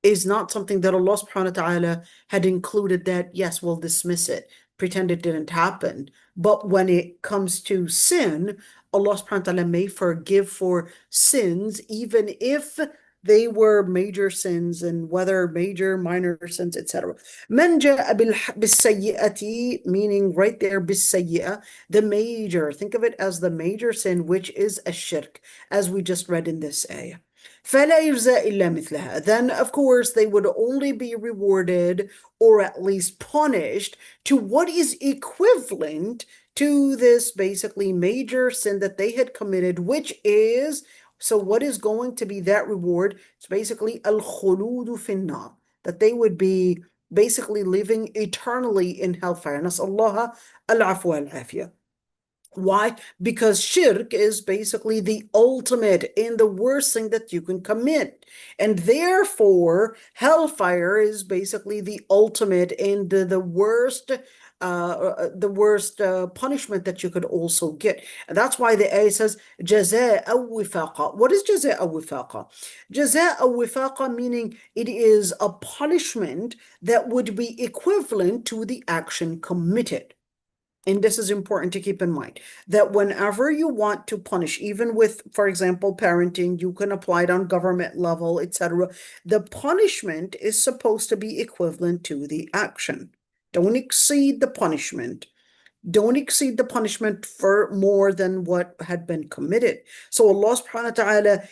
is not something that Allah subhanahu wa ta'ala had included that, yes, we'll dismiss it, pretend it didn't happen. But when it comes to sin, Allah subhanahu wa ta'ala may forgive for sins, even if they were major sins, and whether major, minor sins, etc. من جاء بالسيئة, meaning right there, بالسيئة, the major, think of it as the major sin, which is a shirk, as we just read in this ayah. فلا يجزى إلا مثلها. Then, of course, they would only be rewarded, or at least punished, to what is equivalent to this basically major sin that they had committed, which is, so what is going to be that reward? It's basically al-khuludu fin-nar, that they would be basically living eternally in hellfire. Nas'Allah al-afwa wal-afiyah. Why? Because shirk is basically the ultimate and the worst thing that you can commit. And therefore, hellfire is basically the ultimate and the worst punishment that you could also get. And that's why the ayah says, جزاء وفاقا. What is جزاء وفاقا? جزاء وفاقا meaning it is a punishment that would be equivalent to the action committed. and this is important to keep in mind, that whenever you want to punish, even with, for example, parenting, you can apply it on government level, etc. The punishment is supposed to be equivalent to the action. Don't exceed the punishment. Don't exceed the punishment for more than what had been committed. So Allah subhanahu wa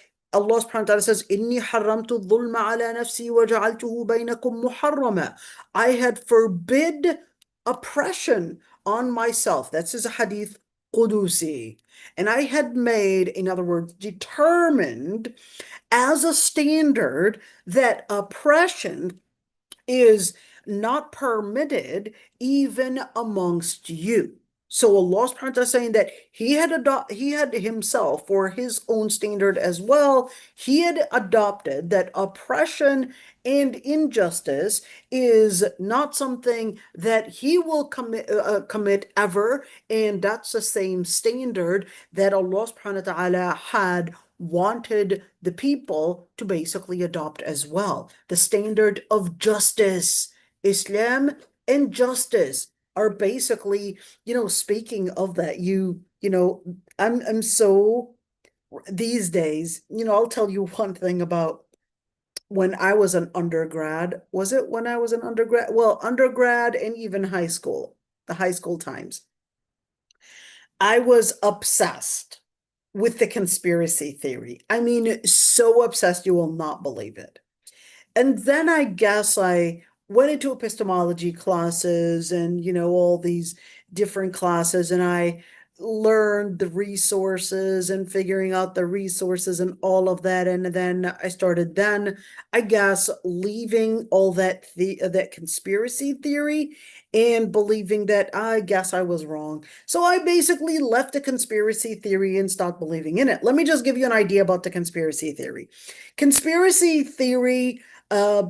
ta'ala says, إِنِّي حَرَّمْتُ الظُّلْمَ عَلَى نَفْسِي وَجَعَلْتُهُ بَيْنَكُمْ مُحَرَّمًا. I had forbid oppression on myself. That's a hadith Qudusi. And I had made, in other words, determined as a standard that oppression is not permitted even amongst you. So Allah subhanahu wa ta'ala is saying that he had himself, for his own standard as well, he had adopted that oppression and injustice is not something that he will commit ever, and that's the same standard that Allah subhanahu wa ta'ala had wanted the people to basically adopt as well. The standard of justice. Islam and justice are basically, speaking of that, I'm so these days, I'll tell you one thing about when I was an undergrad. Was it when I was an undergrad? Well, undergrad and even high school, the high school times. I was obsessed with the conspiracy theory. I mean, so obsessed you will not believe it. And then I guess I went into epistemology classes and, all these different classes, and I learned the resources and figuring out the resources and all of that. And then I started I guess, leaving all that conspiracy theory and believing that I guess I was wrong. So I basically left the conspiracy theory and stopped believing in it. Let me just give you an idea about the conspiracy theory. Conspiracy theory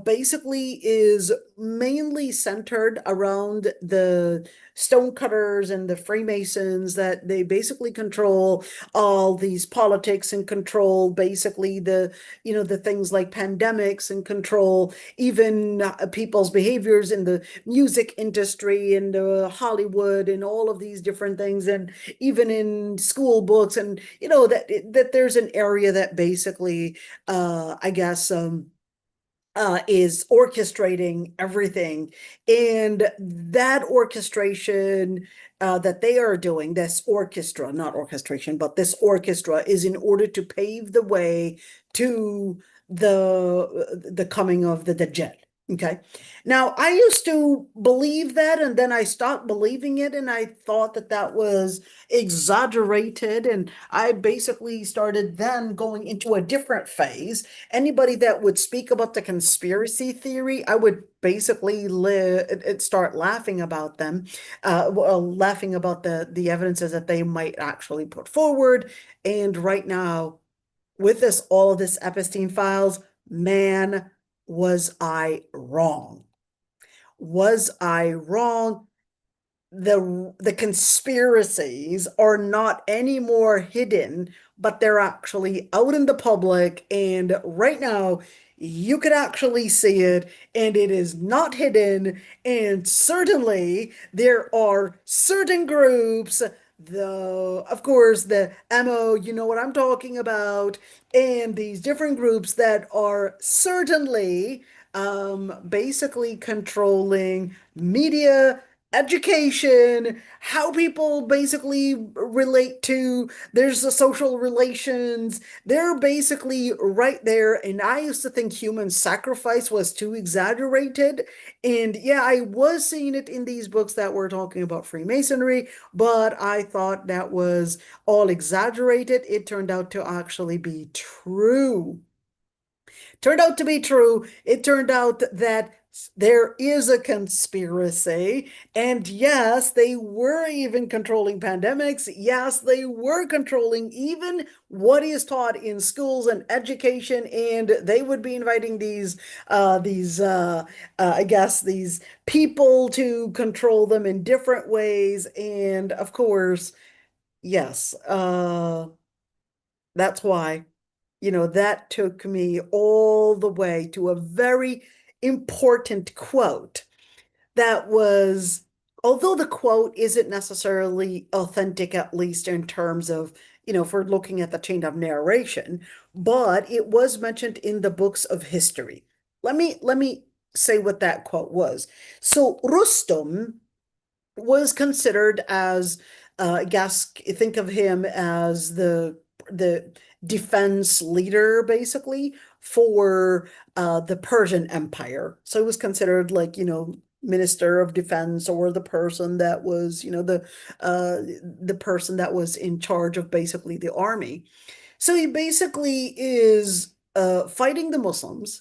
basically is mainly centered around the stonecutters and the Freemasons, that they basically control all these politics and control basically the things like pandemics, and control even people's behaviors in the music industry and Hollywood and all of these different things, and even in school books, and that there's an area that basically I guess is orchestrating everything. And that orchestration that they are doing, this orchestra, not orchestration, but this orchestra, is in order to pave the way to the coming of the Dajjal. Okay. Now, I used to believe that, and then I stopped believing it, and I thought that that was exaggerated. And I basically started then going into a different phase. Anybody that would speak about the conspiracy theory, I would basically start laughing about them, laughing about the evidences that they might actually put forward. And right now, with all of this Epstein files, man, was I wrong? Was I wrong? The conspiracies are not any more hidden, but they're actually out in the public. And right now, you could actually see it, and it is not hidden. And certainly, there are certain groups, of course, the MO, you know what I'm talking about, and these different groups that are certainly basically controlling media, education, how people basically relate to, there's the social relations. They're basically right there. And I used to think human sacrifice was too exaggerated. And yeah, I was seeing it in these books that were talking about Freemasonry, but I thought that was all exaggerated. It turned out to actually be true. Turned out to be true. It turned out that there is a conspiracy. And yes, they were even controlling pandemics. Yes, they were controlling even what is taught in schools and education. And they would be inviting I guess, these people to control them in different ways. And of course, yes, that's why. That took me all the way to a very important quote that was although the quote isn't necessarily authentic, at least in terms of, if we're looking at the chain of narration, but it was mentioned in the books of history. Let me say what that quote was. So Rustum was considered as, I guess, think of him as the defense leader, basically, for the Persian Empire. So he was considered like, Minister of Defense, or the person that was, the person that was in charge of basically the army. So he basically is fighting the Muslims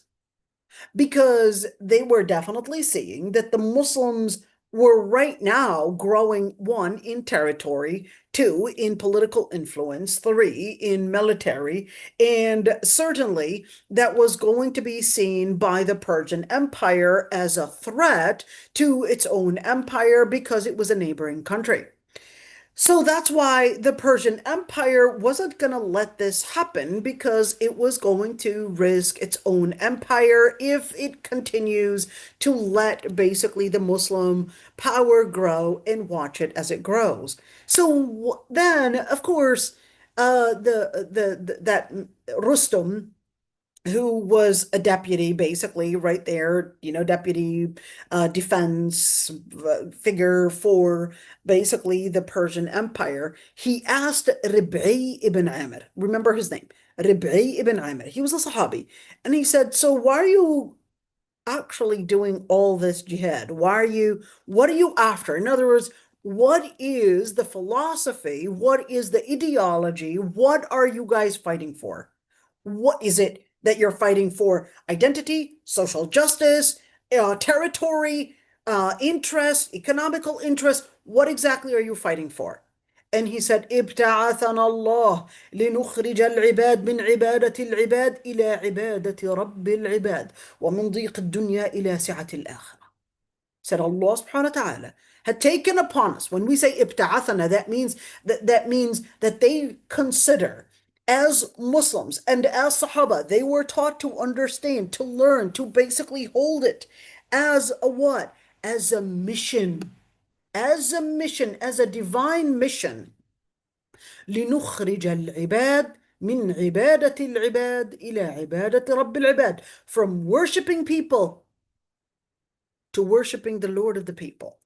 because they were definitely seeing that the Muslims were right now growing, one, in territory, two, in political influence, three, in military, and certainly that was going to be seen by the Persian Empire as a threat to its own empire because it was a neighboring country. So that's why the Persian Empire wasn't going to let this happen, because it was going to risk its own empire if it continues to let basically the Muslim power grow and watch it as it grows. So then, of course, that Rustum, who was a deputy, basically, right there, deputy defense figure for basically the Persian Empire. He asked Rib'i ibn Amir, remember his name, Rib'i ibn Amir. He was a Sahabi. And he said, so why are you actually doing all this jihad? What are you after? In other words, what is the philosophy? What is the ideology? What are you guys fighting for? What is it that you're fighting for? Identity, social justice, territory, interest, economical interest. What exactly are you fighting for? And he said, ابتعثنا الله لنخرج العباد من عبادة العباد إلى عبادة رب العباد ومن ضيق الدنيا إلى سعة الآخرة. Said Allah subhanahu wa ta'ala had taken upon us. When we say ibta'athana, that they consider, as Muslims and as Sahaba, they were taught to understand, to learn, to basically hold it as a what? As a mission, as a divine mission. لنخرج العباد من عبادة العباد إلى عبادة رب العباد. From worshiping people to worshiping the Lord of the people.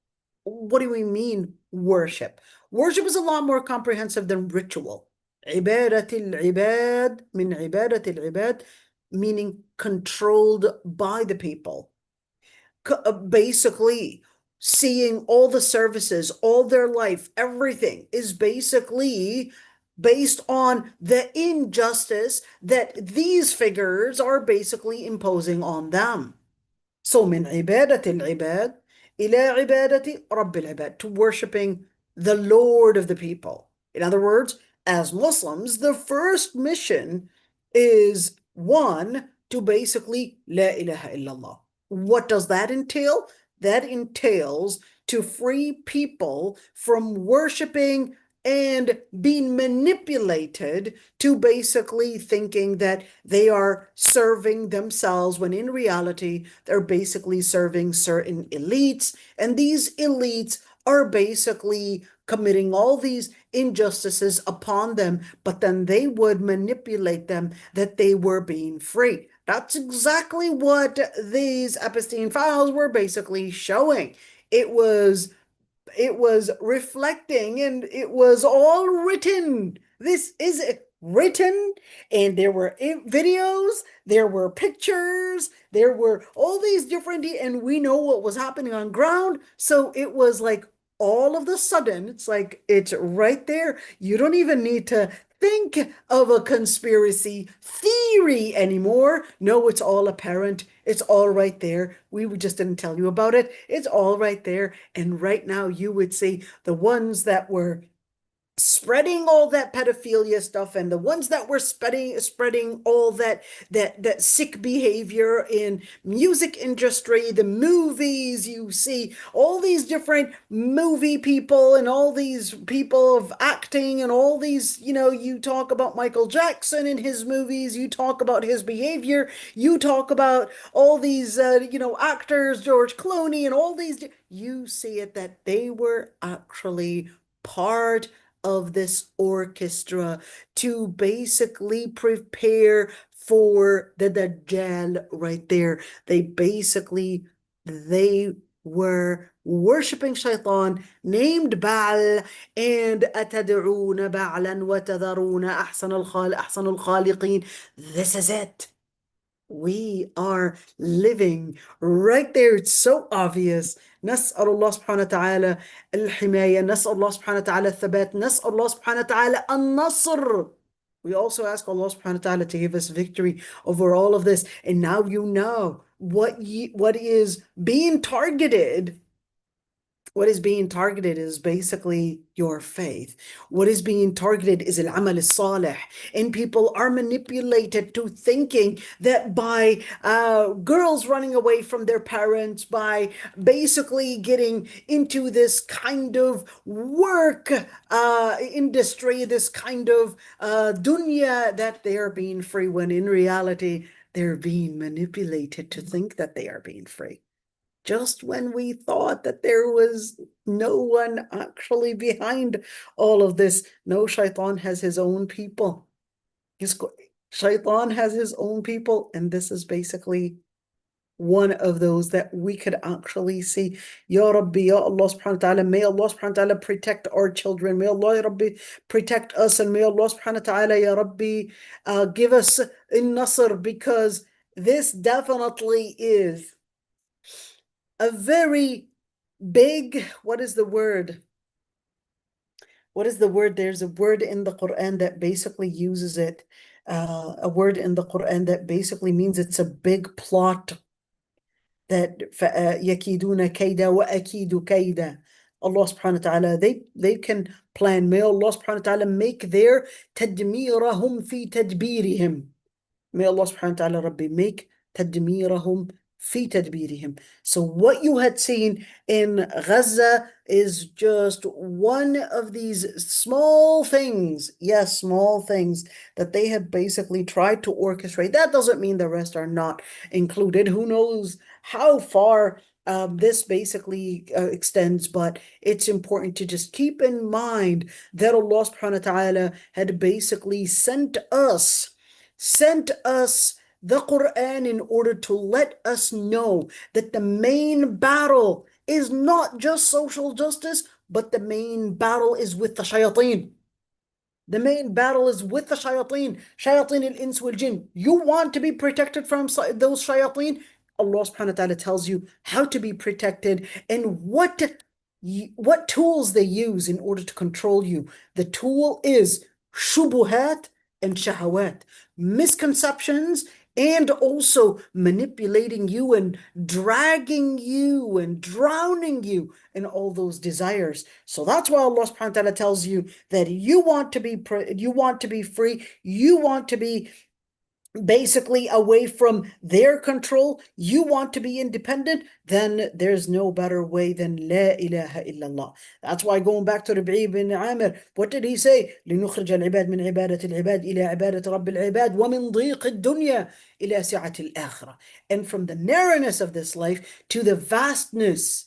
What do we mean, worship? Worship is a lot more comprehensive than ritual. عبادة العباد من عبادة العباد, meaning controlled by the people. Basically, seeing all the services, all their life, everything is basically based on the injustice that these figures are basically imposing on them. So من عبادة العباد إلى عبادة رب العباد, to worshiping the Lord of the people. In other words, as Muslims, the first mission is, one, to basically La ilaha illallah. What does that entail? That entails to free people from worshiping and being manipulated to basically thinking that they are serving themselves, when in reality, they're basically serving certain elites. And these elites are basically committing all these injustices upon them, but then they would manipulate them that they were being free. That's exactly what these episteme files were basically showing. It was reflecting, and it was all written. This is written, and there were videos, there were pictures, there were all these different, and we know what was happening on ground. So it was like all of the sudden, it's like it's right there. You don't even need to think of a conspiracy theory anymore. No, it's all apparent. It's all right there. We just didn't tell you about it. It's all right there. And right now, you would see the ones that were spreading all that pedophilia stuff, and the ones that were spreading all that sick behavior in music industry, the movies. You see all these different movie people and all these people of acting and all these, you talk about Michael Jackson in his movies, you talk about his behavior, you talk about all these actors, George Clooney and all these, you see it that they were actually part of this orchestra to basically prepare for the Dajjal right there. They were worshipping shaitan named Baal, and أتدعون بعلا وتذرون أحسن الخالقين. This is it. We are living right there. It's so obvious. نسأل الله سبحانه وتعالى الحماية، نسأل الله سبحانه وتعالى الثبات، نسأل الله سبحانه وتعالى النصر. We also ask Allah subhanahu wa ta'ala to give us victory over all of this. And now you know what is being targeted. What is being targeted is basically your faith. What is being targeted is al-amal al-salih. And people are manipulated to thinking that by girls running away from their parents, by basically getting into this kind of work industry, this kind of dunya, that they are being free, when in reality, they're being manipulated to think that they are being free. Just when we thought that there was no one actually behind all of this. No, shaitan has his own people. Shaitan has his own people, and this is basically one of those that we could actually see. Ya Rabbi, Ya Allah subhanahu wa ta'ala, may Allah subhanahu wa ta'ala protect our children. May Allah, Ya Rabbi, protect us, and may Allah subhanahu wa ta'ala, Ya Rabbi, give us in-nasr, because this definitely is a very big, what is the word? There's a word in the Quran that basically uses it. A word in the Quran that basically means it's a big plot. That يَكِيدُونَ كَيْدًا وَأَكِيدُ كَيْدًا. Allah subhanahu wa ta'ala, they can plan. May Allah subhanahu wa ta'ala make their تَدْمِيرَهُمْ فِي تَدْبِيرِهِمْ. May Allah subhanahu wa ta'ala, Rabbi, make تَدْمِيرَهُمْ في تدبيرهم. So what you had seen in Gaza is just one of these small things, yes, small things that they have basically tried to orchestrate. That doesn't mean the rest are not included. Who knows how far this basically extends, but it's important to just keep in mind that Allah subhanahu wa ta'ala had basically sent us the Quran in order to let us know that the main battle is not just social justice, but the main battle is with the shayateen. The main battle is with the shayateen al-ins wal-jinn. You want to be protected from those shayateen? Allah subhanahu wa ta'ala tells you how to be protected and what tools they use in order to control you. The tool is shubuhat and shahawat, misconceptions, and also manipulating you and dragging you and drowning you in all those desires. So that's why Allah subhanahu wa ta'ala tells you that you want to be free, you want to be basically away from their control, you want to be independent, then there's no better way than La ilaha illallah. That's why, going back to Rabi bin Amir, what did he say? لنخرج العباد من عبادة العباد إلى عبادة رب العباد ومن ضيق الدنيا إلى سعة الآخرة. And from the narrowness of this life to the vastness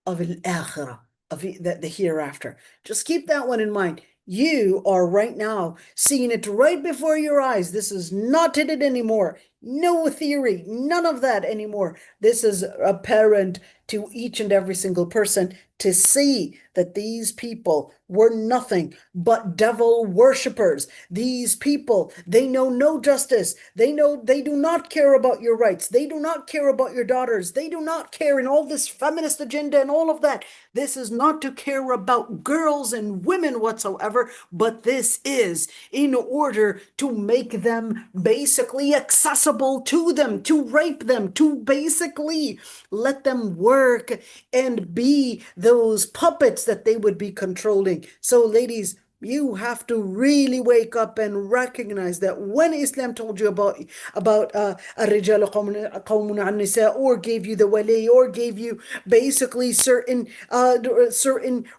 of al-akhirah, of the hereafter. Just keep that one in mind. You are right now seeing it right before your eyes. This is not hidden anymore. No theory, none of that anymore. This is apparent to each and every single person to see that these people were nothing but devil worshippers. These people, they know no justice. They do not care about your rights. They do not care about your daughters. They do not care in all this feminist agenda and all of that. This is not to care about girls and women whatsoever, but this is in order to make them basically accessible accessible to them, to rape them, to basically let them work and be those puppets that they would be controlling. So, ladies, you have to really wake up and recognize that when Islam told you about الرجال قوامون على النساء, or gave you the wali, or gave you basically certain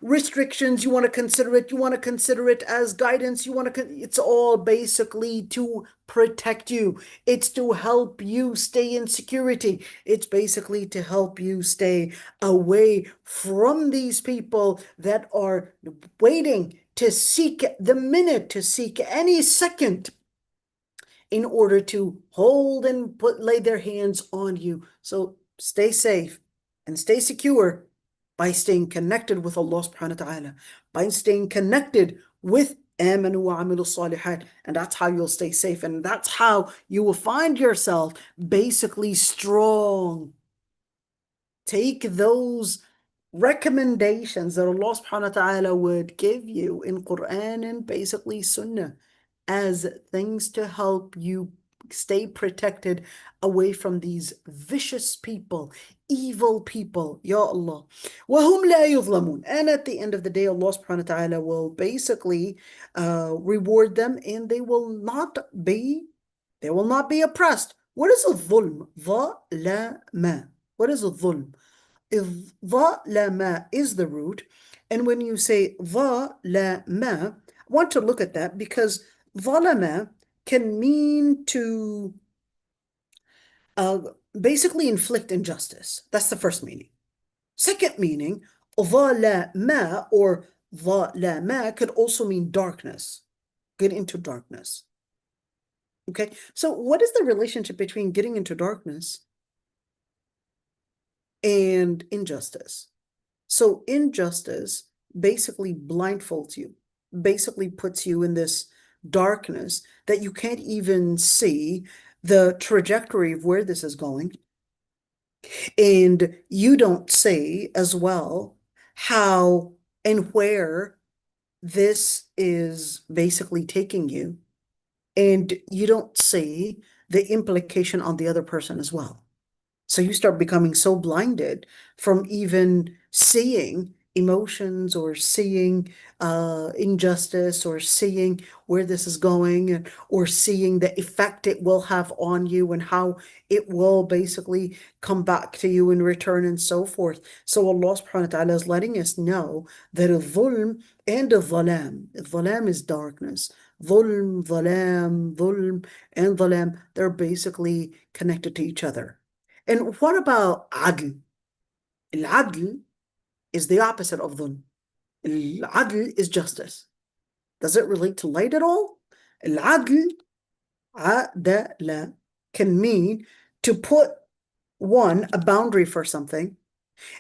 restrictions, you want to consider it. You want to consider it as guidance. It's all basically to protect you. It's to help you stay in security. It's basically to help you stay away from these people that are waiting to seek the minute, to seek any second in order to hold and lay their hands on you. So stay safe and stay secure by staying connected with Allah subhanahu wa ta'ala, by staying connected with آمنوا وعملوا الصالحات, and that's how you'll stay safe, and that's how you will find yourself basically strong. Take those recommendations that Allah subhanahu wa ta'ala would give you in Quran and basically Sunnah as things to help you stay protected away from these vicious people, evil people. Ya Allah. وَهُمْ لَا يُظْلَمُونَ. And at the end of the day, Allah subhanahu wa ta'ala will basically reward them, and they will not be oppressed. What is a dhulm? ظَلَمَ. What is a dhulm? ظَلَمَ is the root. And when you say ظَلَمَ, I want to look at that, because ظَلَمَ can mean to basically inflict injustice. That's the first meaning. Second meaning, ظَلَمَ or ظَلَمَ could also mean darkness. Get into darkness. Okay, so what is the relationship between getting into darkness and injustice? So injustice basically blindfolds you, basically puts you in this darkness that you can't even see the trajectory of where this is going. And you don't see as well how and where this is basically taking you. And you don't see the implication on the other person as well. So you start becoming so blinded from even seeing emotions, or seeing injustice, or seeing where this is going, or seeing the effect it will have on you, and how it will basically come back to you in return, and so forth. So Allah subhanahu wa ta'ala is letting us know that a dhulm and a dhalam is darkness. Dhulm, dhulm, and dhalam, they're basically connected to each other. And what about adl? Al-adl is the opposite of dhulm. Al-adl is justice. Does it relate to light at all? Al-adl, adala, can mean to put a boundary for something.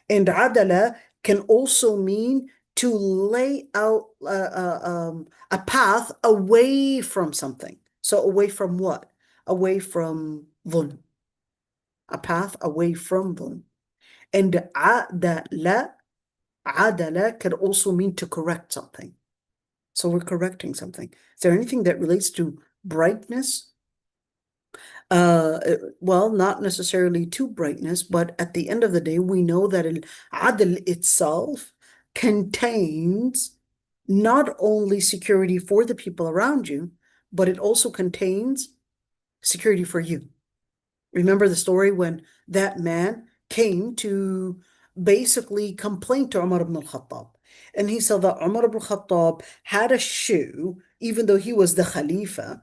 And adala can also mean to lay out a path away from something. So away from what? Away from dhulm. A path away from dhulm. And adala could also mean to correct something. So we're correcting something. Is there anything that relates to brightness? Well, not necessarily to brightness, but at the end of the day, we know that al-adl itself contains not only security for the people around you, but it also contains security for you. Remember the story when that man came to basically complain to Umar ibn al-Khattab. And he said that Umar ibn al-Khattab had a shoe, even though he was the Khalifa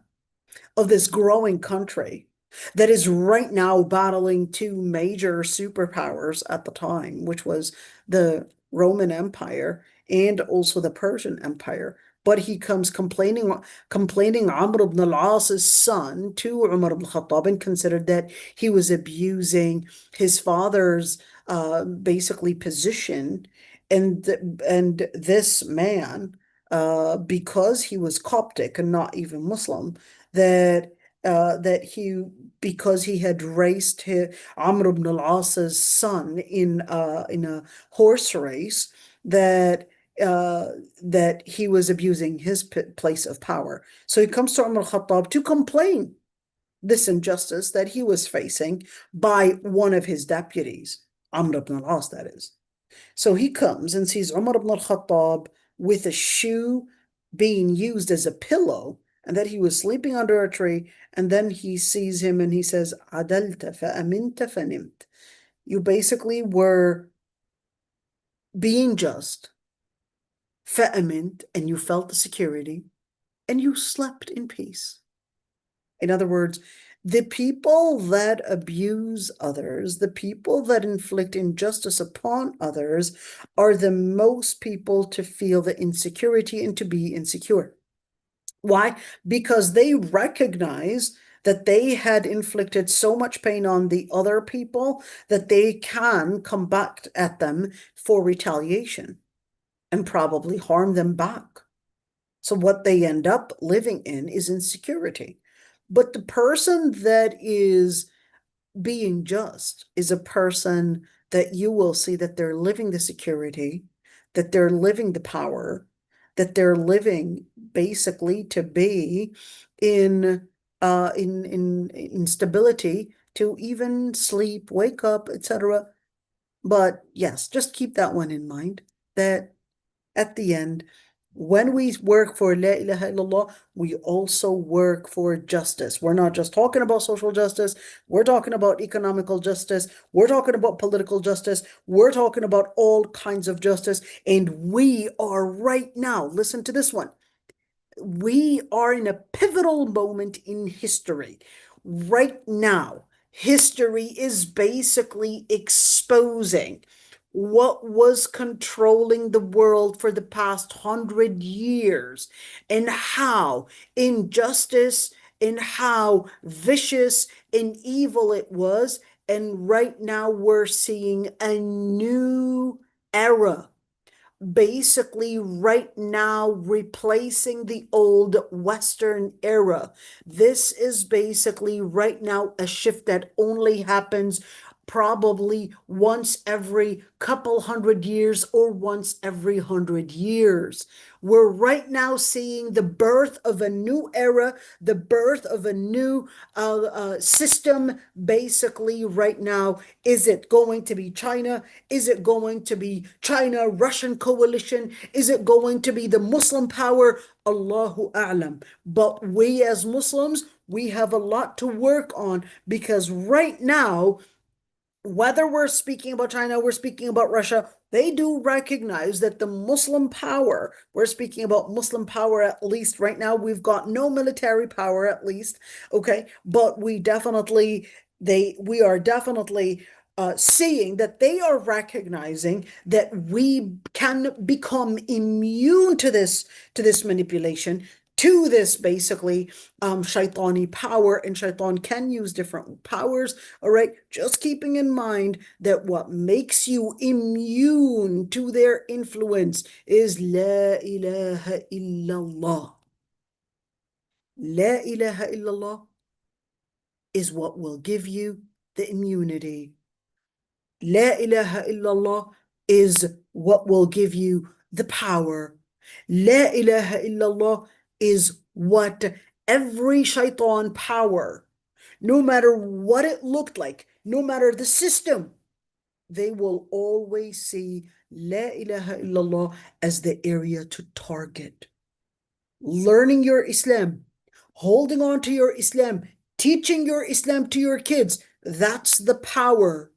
of this growing country that is right now battling two major superpowers at the time, which was the Roman Empire and also the Persian Empire. But he comes complaining Amr ibn al-As's son to Umar ibn al-Khattab, and considered that he was abusing his father's basically position. And this man, because he was Coptic and not even Muslim, because he had raced Amr ibn al-As's son in a horse race, that he was abusing his place of power. So he comes to Umar al-Khattab to complain this injustice that he was facing by one of his deputies, Amr ibn al-As, that is. So he comes and sees Umar ibn al-Khattab with a shoe being used as a pillow, and that he was sleeping under a tree, and then he sees him and he says, Adalta fa'aminta fanimt. You basically were being just, fa'amint, and you felt the security, and you slept in peace. In other words, the people that abuse others, the people that inflict injustice upon others, are the most people to feel the insecurity and to be insecure. Why? Because they recognize that they had inflicted so much pain on the other people that they can come back at them for retaliation and probably harm them back. So what they end up living in is insecurity. But the person that is being just is a person that you will see that they're living the security, that they're living the power, that they're living basically to be in stability, to even sleep, wake up, etc. But yes, just keep that one in mind, that at the end, when we work for La ilaha illallah, we also work for justice. We're not just talking about social justice, we're talking about economical justice, we're talking about political justice, we're talking about all kinds of justice. And we are right now, listen to this one, we are in a pivotal moment in history. Right now, history is basically exposing what was controlling the world for the past 100 years, and how injustice and how vicious and evil it was. And right now we're seeing a new era, basically right now replacing the old Western era. This is basically right now a shift that only happens probably once every couple 100 years or once every 100 years. We're right now seeing the birth of a new era, the birth of a new system. Basically right now, is it going to be China? Is it going to be China-Russian coalition? Is it going to be the Muslim power? Allahu A'lam. But we as Muslims, we have a lot to work on, because right now, whether we're speaking about China, we're speaking about Russia, they do recognize that the Muslim power, we're speaking about Muslim power, at least right now, we've got no military power, at least, okay, but we are definitely seeing that they are recognizing that we can become immune to this manipulation, to this basically shaitani power, and shaitan can use different powers. All right, just keeping in mind that what makes you immune to their influence is La ilaha illallah. La ilaha illallah is what will give you the immunity. La ilaha illallah is what will give you the power. La ilaha illallah is what every shaitan power, no matter what it looked like, no matter the system, they will always see La ilaha illallah as the area to target. Learning your Islam, holding on to your Islam, teaching your Islam to your kids, that's the power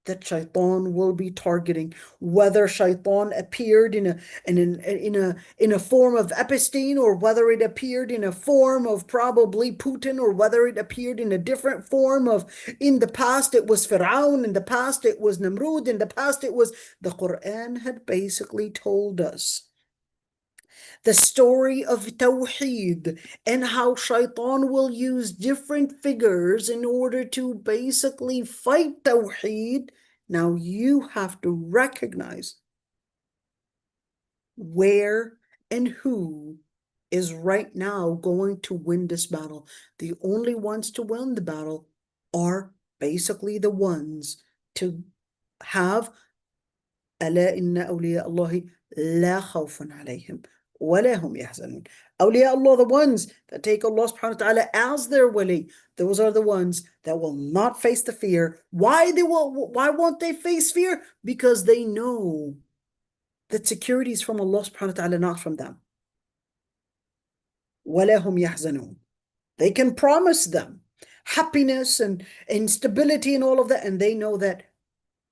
that shaitan will be targeting. Whether shaitan appeared in a form of Epstein, or whether it appeared in a form of probably Putin, or whether it appeared in a different form of, in the past it was Fir'aun, in the past it was Namrud, in the past it was, the Quran had basically told us the story of Tawheed, and how shaitan will use different figures in order to basically fight Tawheed. Now you have to recognize where and who is right now going to win this battle. The only ones to win the battle are basically the ones to have ألا إن أولياء الله لا خوف عليهم ولا هم يحزنون. Awliya Allah, the ones that take Allah subhanahu wa ta'ala as their wali, those are the ones that will not face the fear. Why won't they face fear? Because they know that security is from Allah subhanahu wa ta'ala, not from them. ولا هم يحزنون. They can promise them happiness and stability and all of that, and they know that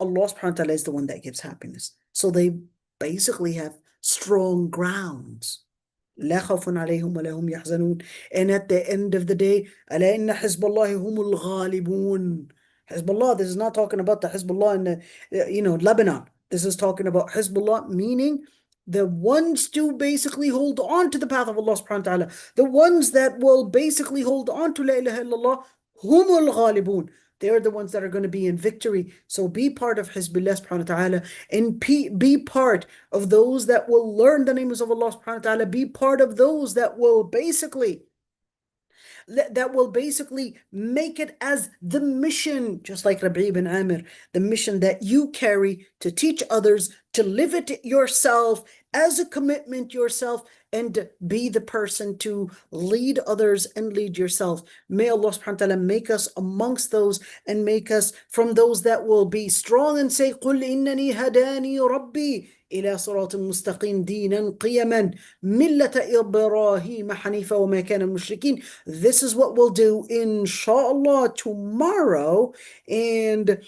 Allah subhanahu wa ta'ala is the one that gives happiness. So they basically have strong grounds. لا خوف عليهم ولا هم يحزنون. And at the end of the day, ألا إن حزب الله هم الغالبون. Hezbollah, this is not talking about the Hezbollah in the, Lebanon. This is talking about Hezbollah, meaning the ones to basically hold on to the path of Allah subhanahu wa ta'ala. The ones that will basically hold on to La ilaha illallah, humul ghalibun. They are the ones that are going to be in victory. So be part of Hizbillah subhanahu wa ta'ala, and be part of those that will learn the names of Allah subhanahu wa ta'ala. Be part of those that will basically make it as the mission, just like Rabi ibn Amir, the mission that you carry to teach others, to live it yourself as a commitment yourself, and be the person to lead others and lead yourself. May Allah subhanahu wa ta'ala make us amongst those, and make us from those that will be strong and say, قُلْ إِنَّنِي هَدَانِي رَبِّي إلى صراط مستقيم دينا قيما ملة إبراهيم حنيفا وما كان المشركين. This is what we'll do inshallah tomorrow. And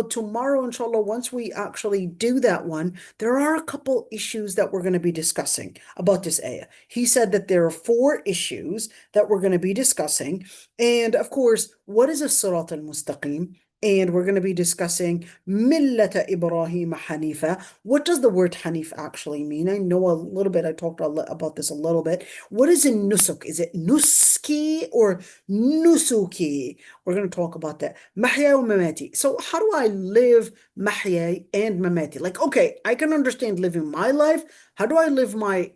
tomorrow inshallah, once we actually do that one, there are a couple issues that we're going to be discussing about this ayah. He said that there are 4 issues that we're going to be discussing. And of course, what is a sirat al-mustaqim? And we're going to be discussing Millata Ibrahim Hanifa. What does the word Hanif actually mean? I know a little bit. I talked about this a little bit. What is a nusuk? Is it nuski or nusuki? We're going to talk about that. Mahya wa mamati. So how do I live mahya and mamati? Like, okay, I can understand living my life. How do I live my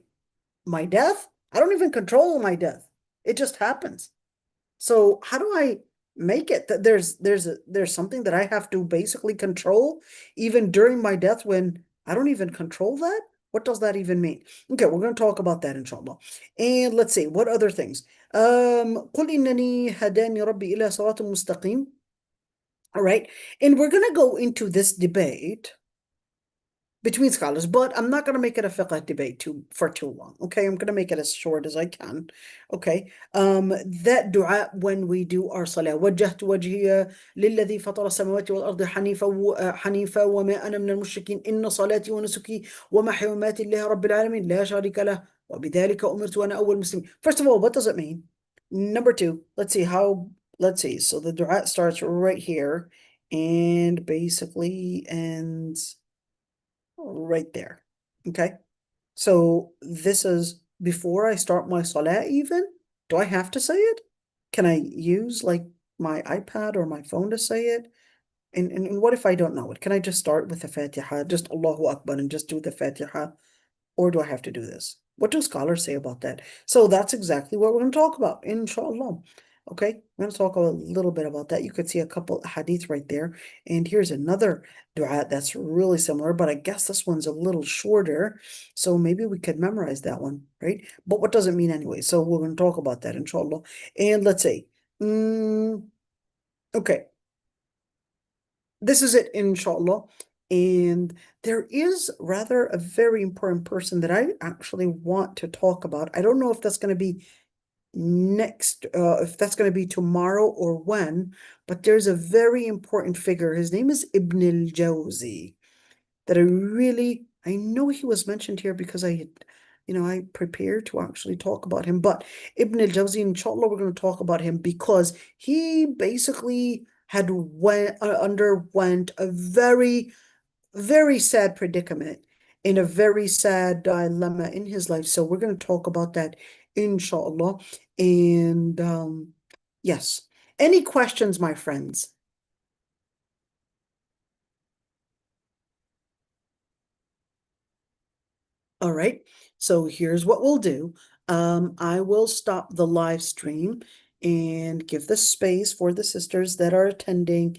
death? I don't even control my death. It just happens. So how do I make it that there's something that I have to basically control even during my death, when I don't even control that? What does that even mean? Okay, we're going to talk about that inshallah. And let's see what other things. قل إنني هداني ربي إلى صراط مستقيم. All right, and we're going to go into this debate between scholars, but I'm not going to make it a fiqh debate for too long. Okay, I'm going to make it as short as I can. Okay, that dua when we do our salah, وجهت وجهي للذي فطر السماوات والأرض حنيفا وما أنا من المشركين إن صلاتي ونسكي ومحياي ومماتي لله رب العالمين لا شريك له وبذلك أمرت وأنا أول مسلم. First of all, what does it mean? Number 2, let's see. So the dua starts right here and basically ends right there. Okay, so this is before I start my salah even. Do I have to say it? Can I use like my iPad or my phone to say it? And what if I don't know it? Can I just start with the Fatiha, just Allahu Akbar, and just do the Fatiha? Or do I have to do this? What do scholars say about that? So that's exactly what we're going to talk about, inshallah. Okay, we're going to talk a little bit about that. You could see a couple hadith right there. And here's another dua that's really similar, but I guess this one's a little shorter. So maybe we could memorize that one, right? But what does it mean anyway? So we're going to talk about that, inshallah. And let's see. Okay. This is it, inshallah. And there is rather a very important person that I actually want to talk about. I don't know if that's going to be next, if that's going to be tomorrow or when, but there's a very important figure. His name is Ibn al-Jawzi, that I know he was mentioned here because I prepared to actually talk about him. But Ibn al-Jawzi, inshallah, we're going to talk about him because he basically underwent a very, very sad predicament, in a very sad dilemma in his life. So we're going to talk about that, inshallah. And yes, any questions, my friends? All right, so here's what we'll do. I will stop the live stream and give the space for the sisters that are attending